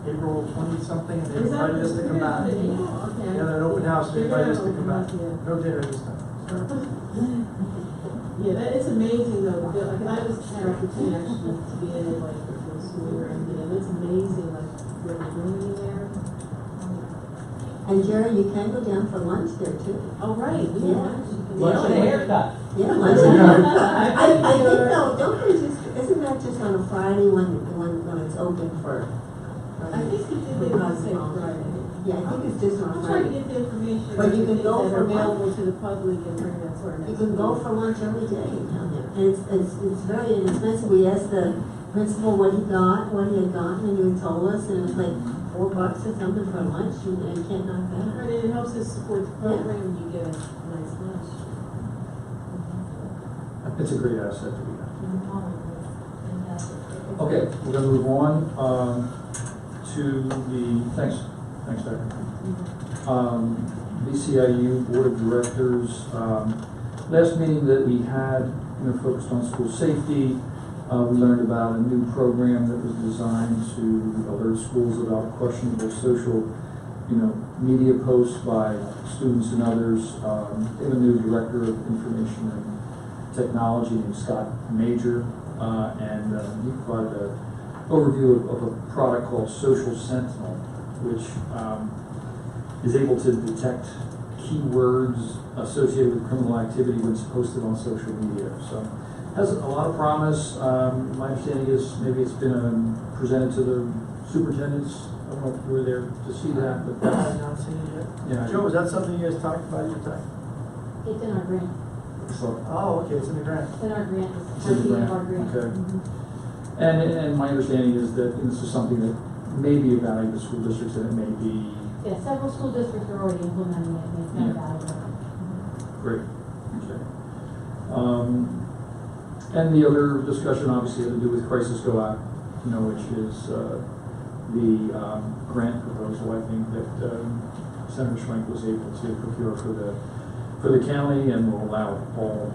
April 20-something, and they Is that invited us to come back. Okay. Yeah, an open house, they invited us to come back. Yeah. No dinner this time. Yeah, it's amazing though, the building, like, I just had an opportunity actually to be in it, like, for the school year, and it's amazing, like, what they're doing in there. And Jerry, you can go down for lunch there too. Oh, right, Yeah. Lunch and a haircut. Yeah, lunch. I think, no, don't they just, isn't that just on a Friday when it's open for? I think he did it on the same Friday. Yeah, I think it's just on I'll try to Friday. get the information. But you can go that for are available to the public and bring that sort of. You can go for lunch every day down there. And it's very inexpensive. We asked the principal what he had gotten, and he told us, and it was like $4 or something for lunch, and it can't knock that. Right, and it helps us support the program, and you get a nice lunch. It's a great asset to be had. Okay, we're gonna move on, to the, thanks, Dr. BCIU Board of Directors, last meeting that we had, focused on school safety. We learned about a new program that was designed to alert schools about questionable social, media posts by students and others. They have a new director of information and technology named Scott Major, and he provided an overview of a product called Social Sentinel, which is able to detect keywords associated with criminal activity when it's posted on social media. So has a lot of promise. My understanding is maybe it's been presented to the superintendents. I don't know if you were there to see that, but I have not seen it yet. Yeah. Joe, was that something you guys talked about at your time? It's in our grant. so, Oh, okay, it's in the grant. It's in our grant. It's in the part grant, of our grant. okay. Mhm. and my understanding is that this is something that may be of value to school districts, and it may be Yeah, several school districts are already implementing it, and it's not Yeah. valuable. great. Okay. And the other discussion obviously had to do with Crisis Go Out, which is the grant proposal, I think, that Senator Schwenk was able to procure for the county, and will allow all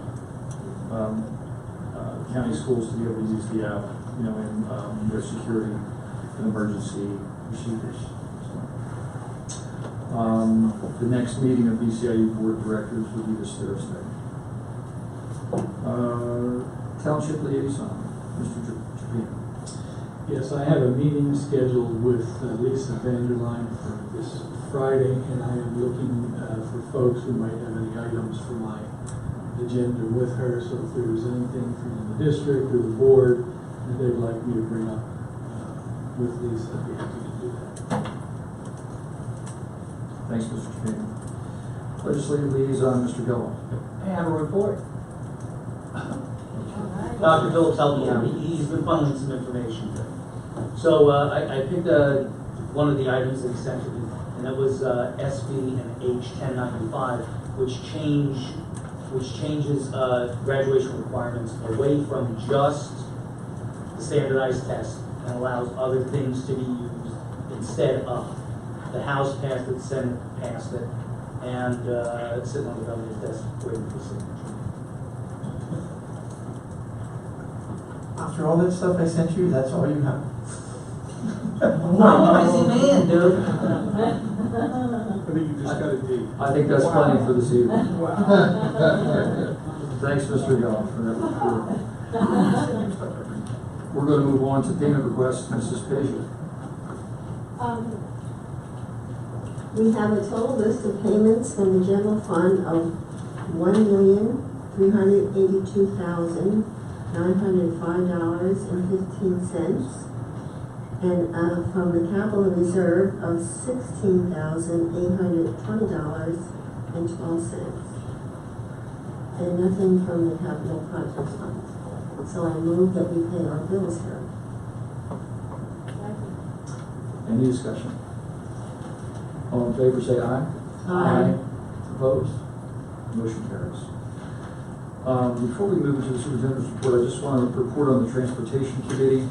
county schools to be able to use the app, in their security and emergency procedures. So, the next meeting of BCIU Board of Directors will be this Thursday. Township Liaison, Mr. Japino. Yes, I have a meeting scheduled with Lisa Vanderline for this Friday, and I am looking for folks who might have any items for my agenda with her. So if there is anything from the district or the board that they'd like me to bring up with Lisa, I'd be happy to do that. Thanks, Mr. Japino. Legislative Liaison, Mr. Gello. I have a report. Dr. Phillips helped me out. He's been funneling some information. So I picked one of the items that he sent to me, and that was SB and H1095, which changes graduation requirements away from just the standardized test and allows other things to be used instead of. The House passed it, the Senate passed it, and it's sitting on the governor's desk waiting for signature. After all that stuff I sent you, that's all you have. I'm a busy man, dude. I think you just got a date. I think that's plenty for this evening. Wow. Thanks, Mr. Gello, for that report. We're going to move on to payment requests, Mrs. Paige. We have a total list of payments from the general fund of $1,382,905.15, and from the capital reserve of $16,820.12, and nothing from the capital projects fund. So I move that we pay our bills here. Any discussion? All in favor, say aye. Aye. Opposed? Motion carries. Before we move into the superintendent's report, I just want to report on the transportation committee.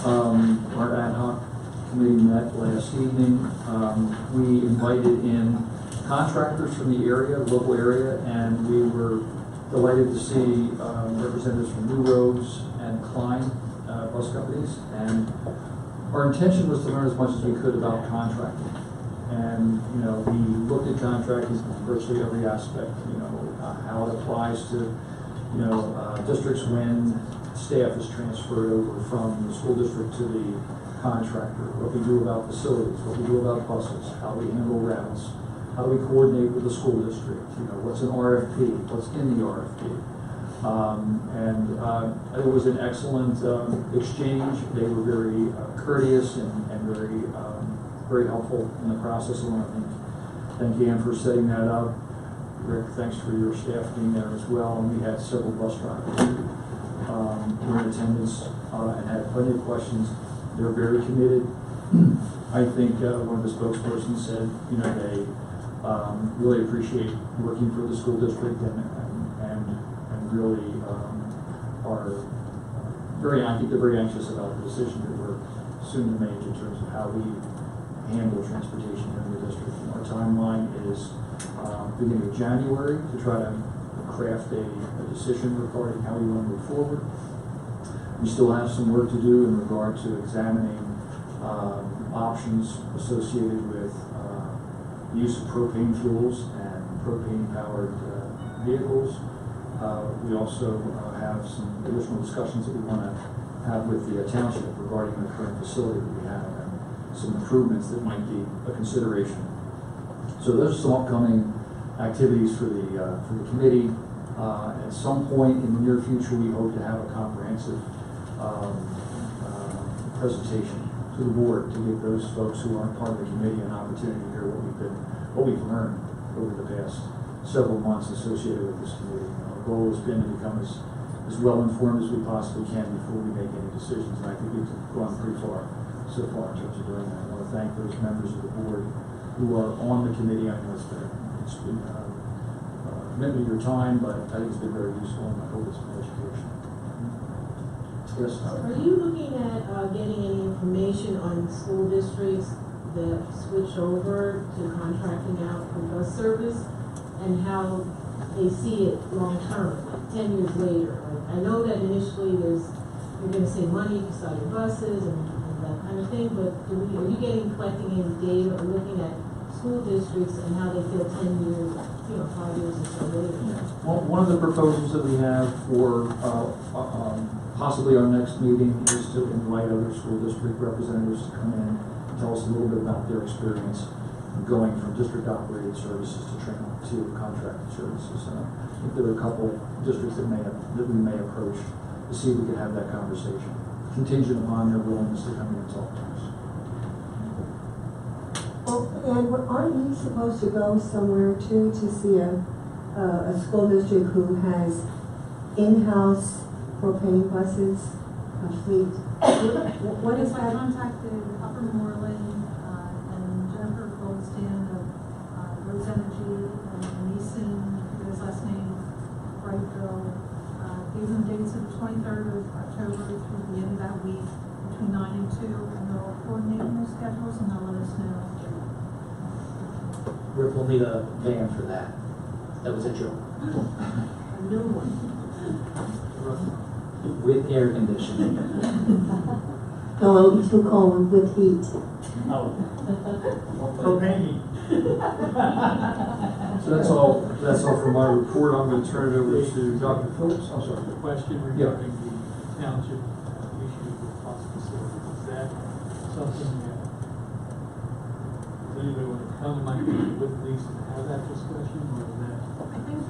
Our ad hoc committee met last evening. We invited in contractors from the area, the local area, and we were delighted to see representatives from New Roads and Klein bus companies. And our intention was to learn as much as we could about contracting. And, we looked at contracting in virtually every aspect, how it applies to, districts when staff is transferred over from the school district to the contractor, what we do about facilities, what we do about buses, how we handle routes, how do we coordinate with the school district, what's an RFP, what's in the RFP. It was an excellent exchange. They were very courteous and very very helpful in the process. I want to thank Ann for setting that up. Rick, thanks for your staff being there as well. And we had several bus drivers who were in attendance and had plenty of questions. They're very committed. I think one of the spokespersons said, they really appreciate working for the school district and really are I think they're very anxious about the decision that we're soon to make in terms of how we handle transportation in the district. And our timeline is beginning of January to try to craft a decision regarding how we want to move forward. We still have some work to do in regard to examining options associated with the use of propane fuels and propane-powered vehicles. We also have some additional discussions that we want to have with the township regarding the current facility that we have and some improvements that might be a consideration. So those are some upcoming activities for the committee. At some point in the near future, we hope to have a comprehensive presentation to the board to give those folks who aren't part of the committee an opportunity to hear what we've learned over the past several months associated with this committee. Our goal has been to become as well informed as we possibly can before we make any decisions, and I think we've gone pretty far so far in terms of doing that. I want to thank those members of the board who are on the committee. I know it's been commitment of your time, but I think it's been very useful, and I hope it's been educational. Yes. Are you looking at getting any information on school districts that switch over to contracting out for bus service and how they see it long term, like 10 years later? Like, I know that initially you're going to save money to sell your buses and that kind of thing, but are you collecting any data or looking at school districts and how they feel 10 years, 5 years or so later? Well, one of the proposals that we have for possibly our next meeting is to invite other school district representatives to come in and tell us a little bit about their experience going from district operated services to contracted services. I think there are a couple districts that we may approach to see if we can have that conversation, contingent upon their willingness to come in and talk to us. Oh, and aren't you supposed to go somewhere too to see a school district who has in-house propane buses, a fleet? What is I that? contacted Upper Moreland and Jennifer Goldstein of Rose Energy and Mason, his last name, Brightville. Gave them dates of the 23rd of October through the end of that week between 9 and 2, and they'll coordinate their schedules and they'll let us know. Rick will need a van for that. That was a joke. A new one. With air conditioning. No, it'll be too cold with heat. Oh. Propane. So that's all for my report. I'm going to turn it over to Dr. Phillips. I'm sorry. The question regarding the township issue with bus facilities, is that something that, does anybody want to come with Lisa to have that discussion, or is that? I think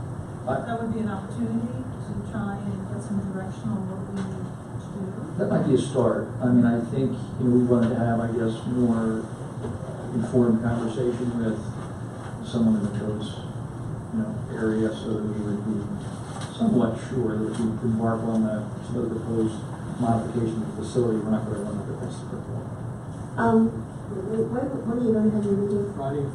that would be an opportunity to try and get some direction on what we need to do. That might be a start. I mean, I think, we wanted to have, I guess, more informed conversation with someone in the coast, area, so that we would be somewhat sure that if we embark on some of the proposed modification of the facility, we're not going to run up against the brick wall. When are you going to have your meeting? Friday?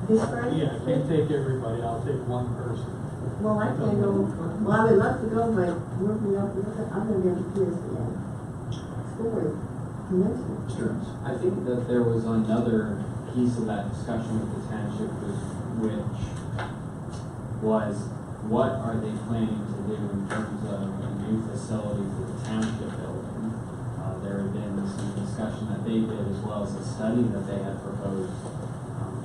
This Friday? Yeah, I can't take everybody, I'll take one person. Well, I can't go. Well, I would love to go, but work me up. I'm going to be able to hear school convention. I think that there was another piece of that discussion with the township, which was what are they planning to do in terms of a new facility for the township building. There had been some discussion that they did, as well as a study that they had proposed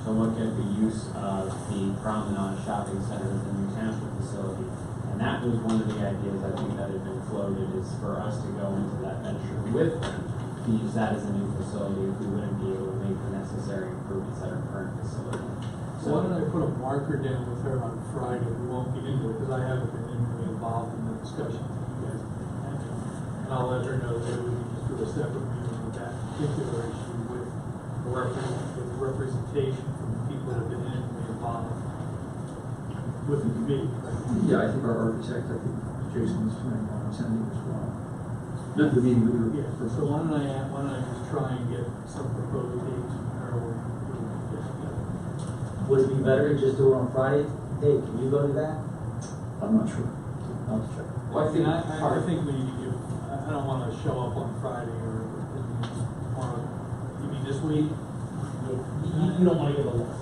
to look at the use of the Promenade Shopping Center as the new township facility. And that was one of the ideas I think that had been floated, is for us to go into that venture with them, to use that as a new facility if we wouldn't be able to make the necessary improvements at our current facility. So why don't I put a marker down with her on Friday? We won't get into it because I haven't been really involved in the discussion that you guys have been having. And I'll let her know that we can just do a separate meeting with that particular issue with representation from the people that have been intimately involved with the committee. Yeah, I think our architect, Jason was planning on attending as well. The meeting that we were. Yeah, so why don't I just try and get some proposed dates from her where we can get together. Would it be better to just do it on Friday? Dave, can you go to that? I'm not sure. I'll have to check. Well, I think we need to give, I don't want to show up on Friday or tomorrow. You mean this week? You don't want to give a list.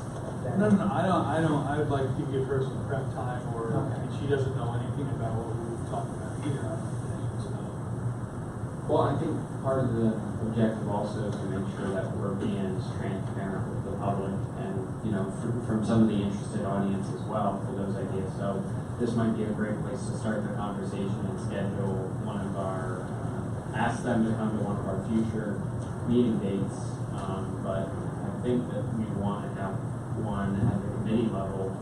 No, I don't, I would like to give her some prep time, or, I mean, she doesn't know anything about what we were talking about either, I don't think. Well, I think part of the objective also is to make sure that we're being as transparent with the public and, you know, from some of the interested audience as well for those ideas. So this might be a great place to start the conversation and schedule one of our, ask them to come to one of our future meeting dates. But I think that we want to have one at the committee level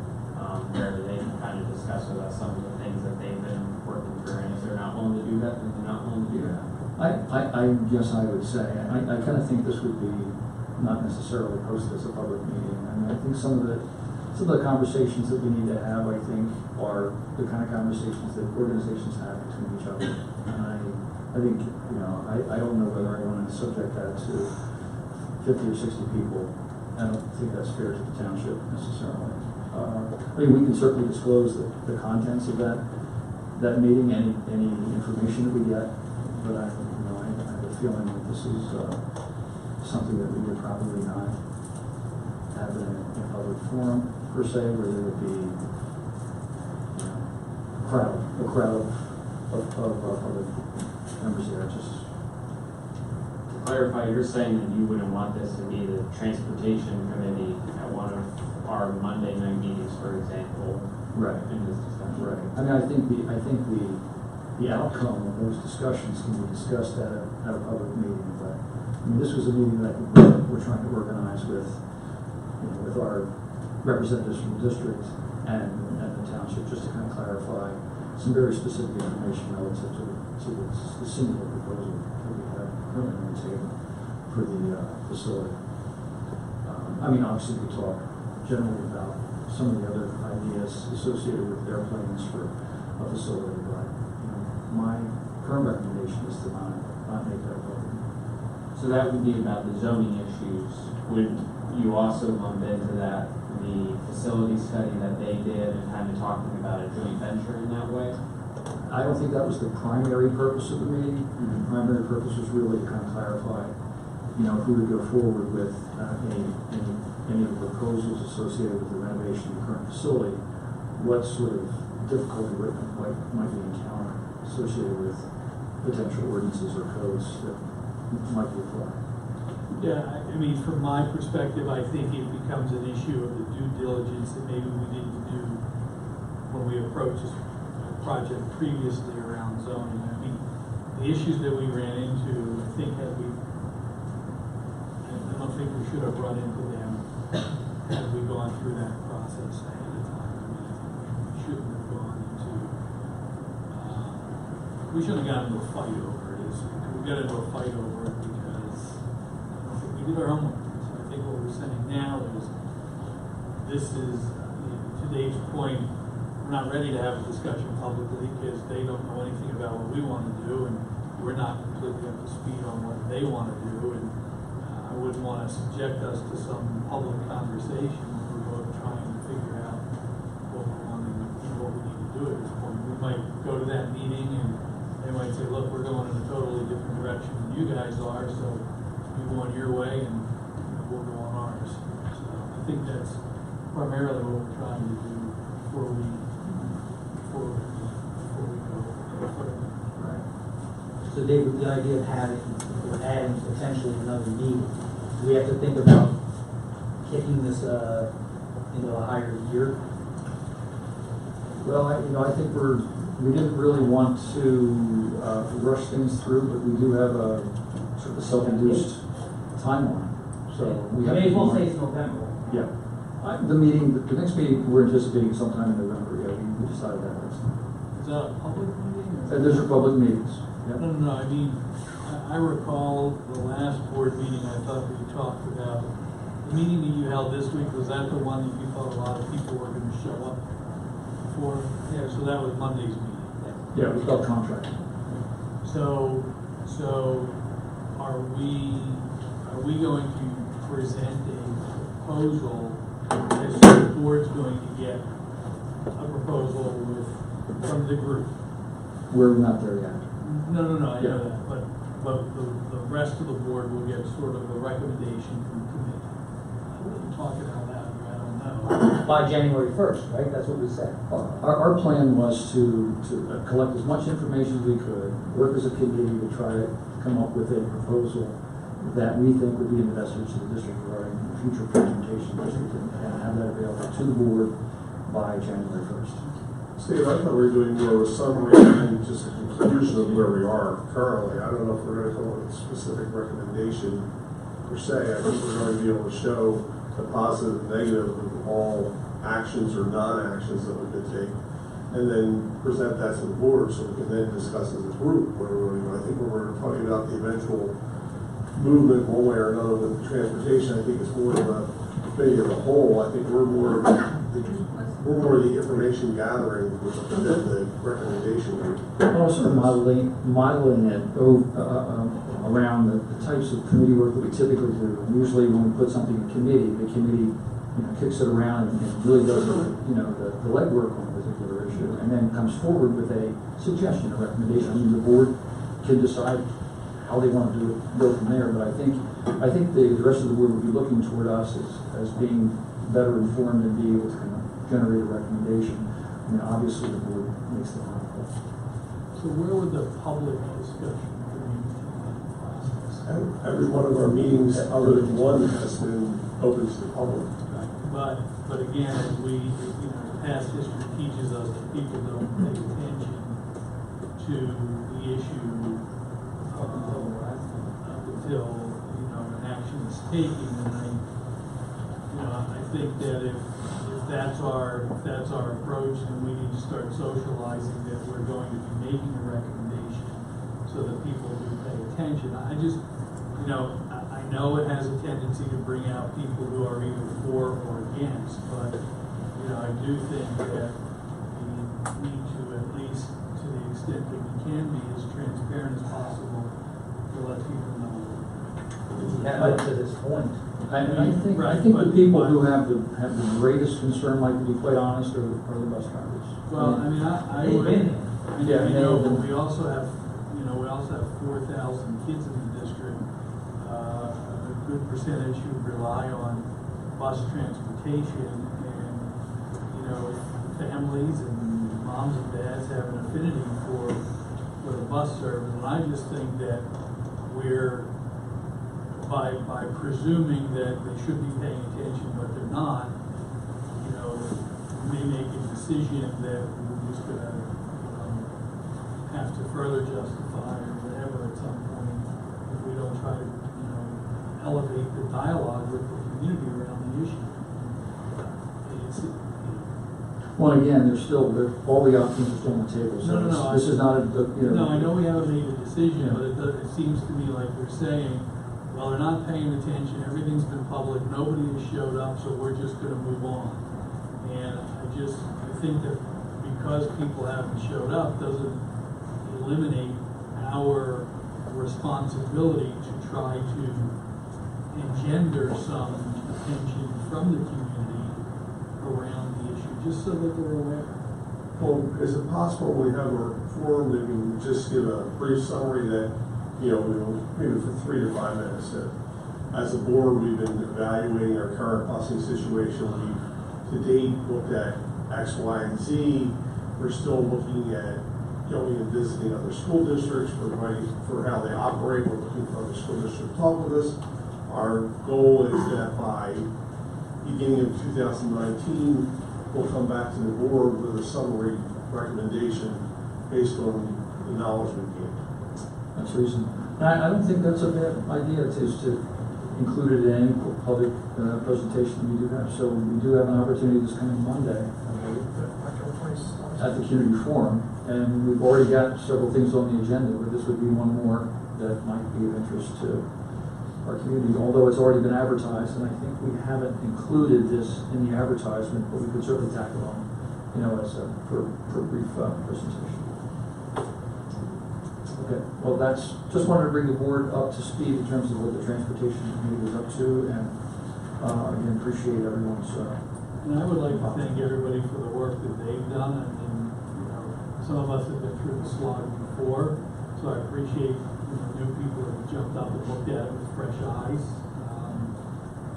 where they can kind of discuss with us some of the things that they've been working through. And if they're not willing to do that, then they're not willing to do that. I guess I would say, I kind of think this would be not necessarily posted as a public meeting. I mean, I think some of the conversations that we need to have, I think, are the kind of conversations that organizations have between each other. And I think, you know, I don't know whether I want to subject that to 50 or 60 people. I don't think that's fair to the township necessarily. I mean, we can certainly disclose the contents of that meeting, any information that we get, but I have a feeling that this is something that we would probably not have in a public forum per se, where there would be a crowd of public members there. Just to clarify, you're saying that you wouldn't want this to be the transportation committee at one of our Monday night meetings, for example, right in this discussion. Right. I mean, I think the outcome of those discussions can be discussed at a public meeting. But I mean, this was a meeting that we're trying to organize with, you know, with our representatives from the district and the township, just to kind of clarify some very specific information relative to the singular proposal that we have currently on the table for the facility. I mean, obviously we talk generally about some of the other ideas associated with their plans for a facility, but you know, my current recommendation is to not make that public. So that would be about the zoning issues. Would you also lump into that the facility study that they did and kind of talking about a joint venture in that way? I don't think that was the primary purpose of the meeting. The primary purpose was really to kind of clarify, you know, if we would go forward with any of the proposals associated with the renovation of the current facility, what sort of difficulty might we encounter associated with potential ordinances or codes that might be applied. Yeah, I mean, from my perspective, I think it becomes an issue of the due diligence that maybe we didn't do when we approached this project previously around zoning. I mean, the issues that we ran into, I think I don't think we should have run into them had we gone through that process ahead of time. I mean, I think we shouldn't have gone into, we shouldn't have gotten into a fight over it. We got into a fight over it because I don't think we did our homework. So I think what we're saying now is, this is, to Dave's point, we're not ready to have a discussion publicly because they don't know anything about what we want to do, and we're not completely up to speed on what they want to do, and I wouldn't want to subject us to some public conversation when we're both trying to figure out what we want and what we need to do at this point. We might go to that meeting and they might say, look, we're going in a totally different direction than you guys are, so you go on your way and we'll go on ours. So I think that's primarily what we're trying to do before we go further. Right. So David, the idea of adding potentially another meeting, do we have to think about kicking this into a higher gear? Well, I think we didn't really want to rush things through, but we do have a sort of self-induced timeline. So we have may as well say it's November. Yeah. The next meeting we're anticipating sometime in November. Yeah, we decided that last time. Is that a public meeting? Those are public meetings. Yeah. No, I mean, I recall the last board meeting, I thought we talked about, the meeting that you held this week, was that the one that you thought a lot of people were going to show up for? Yeah, so that was Monday's meeting. Yeah, it was about contract. So are we going to present a proposal, as the board's going to get a proposal from the group? We're not there yet. No, I know that, but the rest of the board will get sort of a recommendation from the committee. I wouldn't talk it out loud, I don't know. by January 1st, right? That's what we said. Our plan was to collect as much information as we could, work as a committee to try to come up with a proposal that we think would be in the best interest of the district regarding future presentation district and have that available to the board by January 1st. Steve, I thought we were doing more of a summary and just a conclusion of where we are currently. I don't know if we're going to come up with a specific recommendation per se. I think we're going to be able to show the positive and negative of all actions or non-actions that we could take, and then present that to the board so we can then discuss as a group where we're going. I think when we're talking about the eventual movement one way or another with the transportation, I think it's more of a committee as a whole. I think we're more of the information gathering than the recommendation group. Also modeling it around the types of committee work that we typically do. And usually when we put something in committee, the committee kicks it around and really does the legwork on a particular issue, and then comes forward with a suggestion, a recommendation. I mean, the board can decide how they want to do it, go from there. But I think the rest of the board would be looking toward us as being better informed and be able to kind of generate a recommendation. I mean, obviously the board makes the final call. So where would the public discussion be in the process? Every one of our meetings, other than one, has been open to the public. But again, as we, past history teaches us that people don't pay attention to the issue up until an action is taken. And I think that if that's our approach, then we need to start socializing that we're going to be making a recommendation so that people do pay attention. I just, I know it has a tendency to bring out people who are either for or against, but I do think that we need to, at least to the extent that we can be, as transparent as possible to let people know. Up to this point. I think the people who have the greatest concern, like to be quite honest, are the bus drivers. Well, I mean, I They've would, been here. but we also have 4,000 kids in the district. A good percentage who rely on bus transportation, and families and moms and dads have an affinity for the bus service. And I just think that we're by presuming that they should be paying attention, but they're not, may make a decision that we're just going to have to further justify or whatever at some point if we don't try to, elevate the dialogue with the community around the issue. Well, again, all the options are still on the table. So No, this is not a. No, I know we haven't made a decision, but it seems to me like we're saying, well, they're not paying attention, everything's been public, nobody has showed up, so we're just gonna move on. And I think that because people haven't showed up doesn't eliminate our responsibility to try to engender some attention from the community around the issue, just so that they're aware. Well, is it possible we have a forum that can just give a brief summary that, maybe for 3 to 5 minutes, that as a board we've been evaluating our current busing situation. We've to date looked at X, Y, and Z. We're still looking at going and visiting other school districts for how they operate. We're looking for other school districts to talk with us. Our goal is that by beginning of 2019, we'll come back to the board with a summary recommendation based on the knowledge we've gained. That's reasonable. I don't think that's a bad idea to include it in any public presentation that we do have. So we do have an opportunity this coming Monday at the community forum, and we've already got several things on the agenda, but this would be one more that might be of interest to our community, although it's already been advertised, and I think we haven't included this in the advertisement, but we could certainly tack it on, as a for brief presentation. Okay, well, just wanted to bring the board up to speed in terms of what the transportation committee was up to, and again, appreciate everyone's. And I would like to thank everybody for the work that they've done. Some of us have been through the slog before, so I appreciate new people that have jumped up and looked at it with fresh eyes.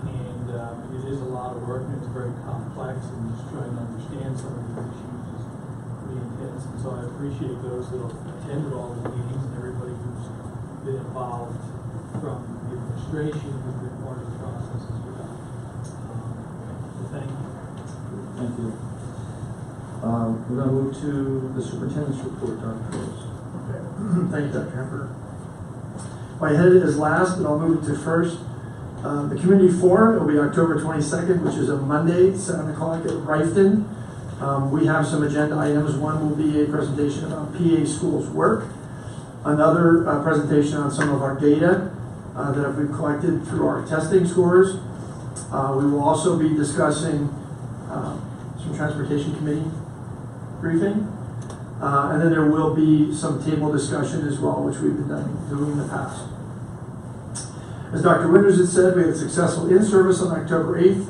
And it is a lot of work, and it's very complex, and trying to understand some of these issues is pretty intense. And so I appreciate those that have attended all the meetings and everybody who's been involved from the administration who's been part of the process as well. So thank you. Thank you. We're going to move to the superintendent's report, Dr. Phillips. Thank you, Dr. Hemper. I had it as last, but I'll move it to first. The community forum, it will be October 22nd, which is a Monday, 7 o'clock at Rifton. We have some agenda items. One will be a presentation about PA schools work. Another presentation on some of our data that we've collected through our testing scores. We will also be discussing some transportation committee briefing. And then there will be some table discussion as well, which we've been doing in the past. As Dr. Winters had said, we had a successful in-service on October 8th.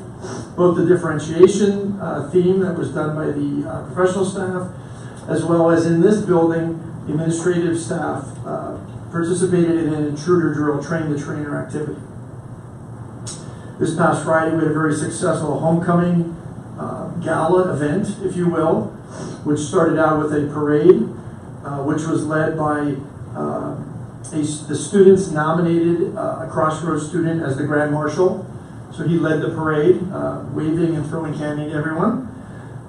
Both the differentiation theme that was done by the professional staff, as well as in this building, the administrative staff participated in an intruder drill, train the trainer activity. This past Friday, we had a very successful homecoming gala event, if you will, which started out with a parade, which was led by the students nominated a Crossroads student as the Grand Marshal. So he led the parade, waving and throwing candy to everyone.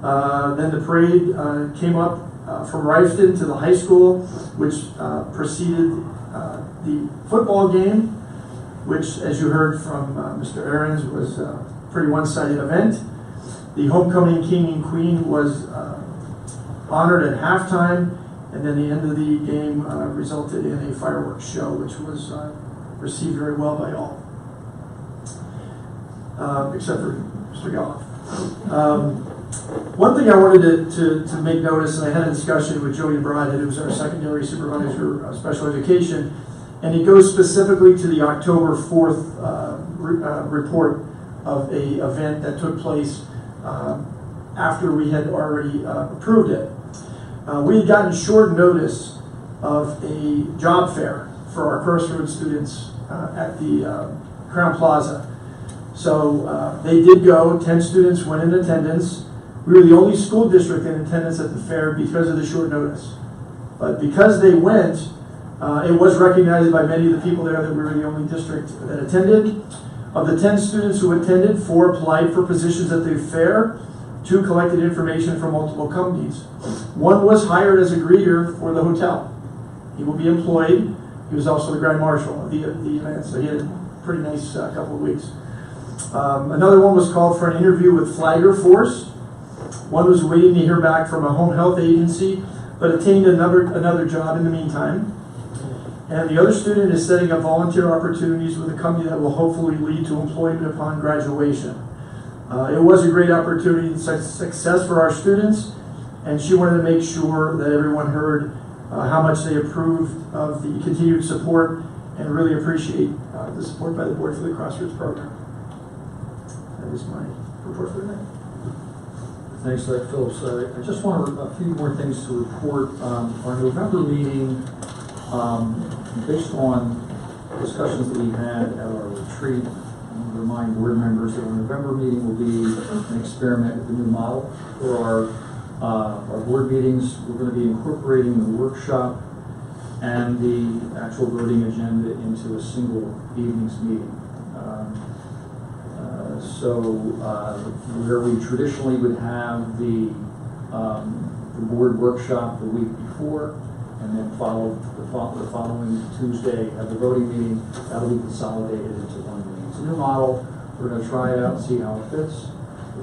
Then the parade came up from Rifton to the high school, which preceded the football game, which, as you heard from Mr. Ahrens, was a pretty one-sided event. The homecoming king and queen was honored at halftime, and then the end of the game resulted in a fireworks show, which was received very well by all, except for Mr. Gelloff. One thing I wanted to make notice, and I had a discussion with Jody Broadhead, who's our secondary supervisor of special education, and it goes specifically to the October 4th report of a event that took place after we had already approved it. We had gotten short notice of a job fair for our Crossroads students at the Crown Plaza. So they did go, 10 students went in attendance. We were the only school district in attendance at the fair because of the short notice. But because they went, it was recognized by many of the people there that we were the only district that attended. Of the 10 students who attended, 4 applied for positions at the fair. 2 collected information from multiple companies. 1 was hired as a greeter for the hotel. He will be employed. He was also the Grand Marshal of the event, so he had a pretty nice couple of weeks. Another one was called for an interview with Flagger Force. 1 was waiting to hear back from a home health agency, but attained another job in the meantime. And the other student is setting up volunteer opportunities with a company that will hopefully lead to employment upon graduation. It was a great opportunity and success for our students, and she wanted to make sure that everyone heard how much they approved of the continued support and really appreciate the support by the board for the Crossroads program. That is my report for the night. Thanks, Dr. Phillips. I just want a few more things to report. Our November meeting, based on discussions that we had at our retreat, I want to remind board members that our November meeting will be an experiment with the new model for our board meetings. We're going to be incorporating the workshop and the actual voting agenda into a single evening's meeting. Where we traditionally would have the board workshop the week before, and then the following Tuesday have the voting meeting, that'll be consolidated into one meeting. It's a new model. We're going to try it out and see how it fits.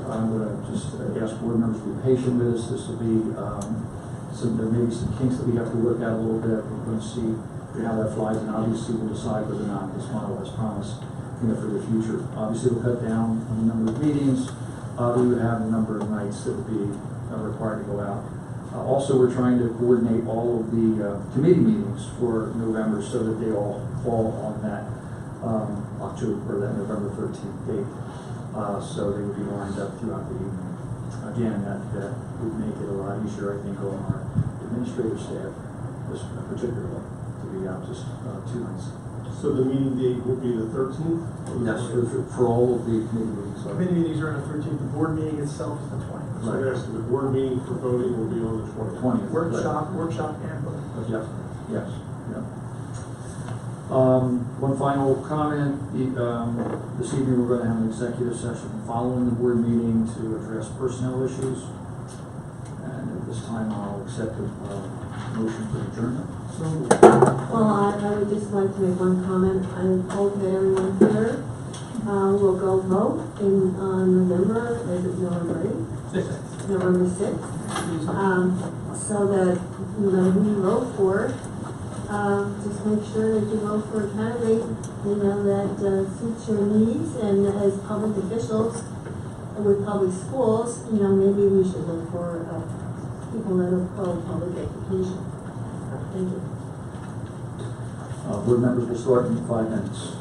I'm going to just ask board members to be patient with us. This will be there may be some kinks that we have to work out a little bit. We're going to see how that flies, and obviously we'll decide whether or not this model has promise for the future. Obviously, we'll cut down on the number of meetings. We would have a number of nights that would be required to go out. Also, we're trying to coordinate all of the committee meetings for November so that they all fall on that October or that November 13th date. So they would be lined up throughout the evening. Again, that would make it a lot easier, I think, on our administrative staff, particularly, to be out just 2 nights. So the meeting date will be the 13th? Yes, for all of the committee meetings. Committee meetings are on the 13th, the board meeting itself is the 20th. So that's the board meeting for voting will be on the 20th. 20th. Workshop and vote. Yes, yes, yeah. One final comment, this evening we're gonna have an executive session following the board meeting to address personnel issues. And at this time, I'll accept a motion for adjournment. Well, I would just like to make one comment. I hope that everyone here will go vote on November, is it November 8th? November 6th. So that, you know, who you vote for, just make sure that you vote for a candidate, you know, that suits your needs. And as public officials with public schools, you know, maybe we should look for people that are pro-public education. Thank you. Board members will start in 5 minutes.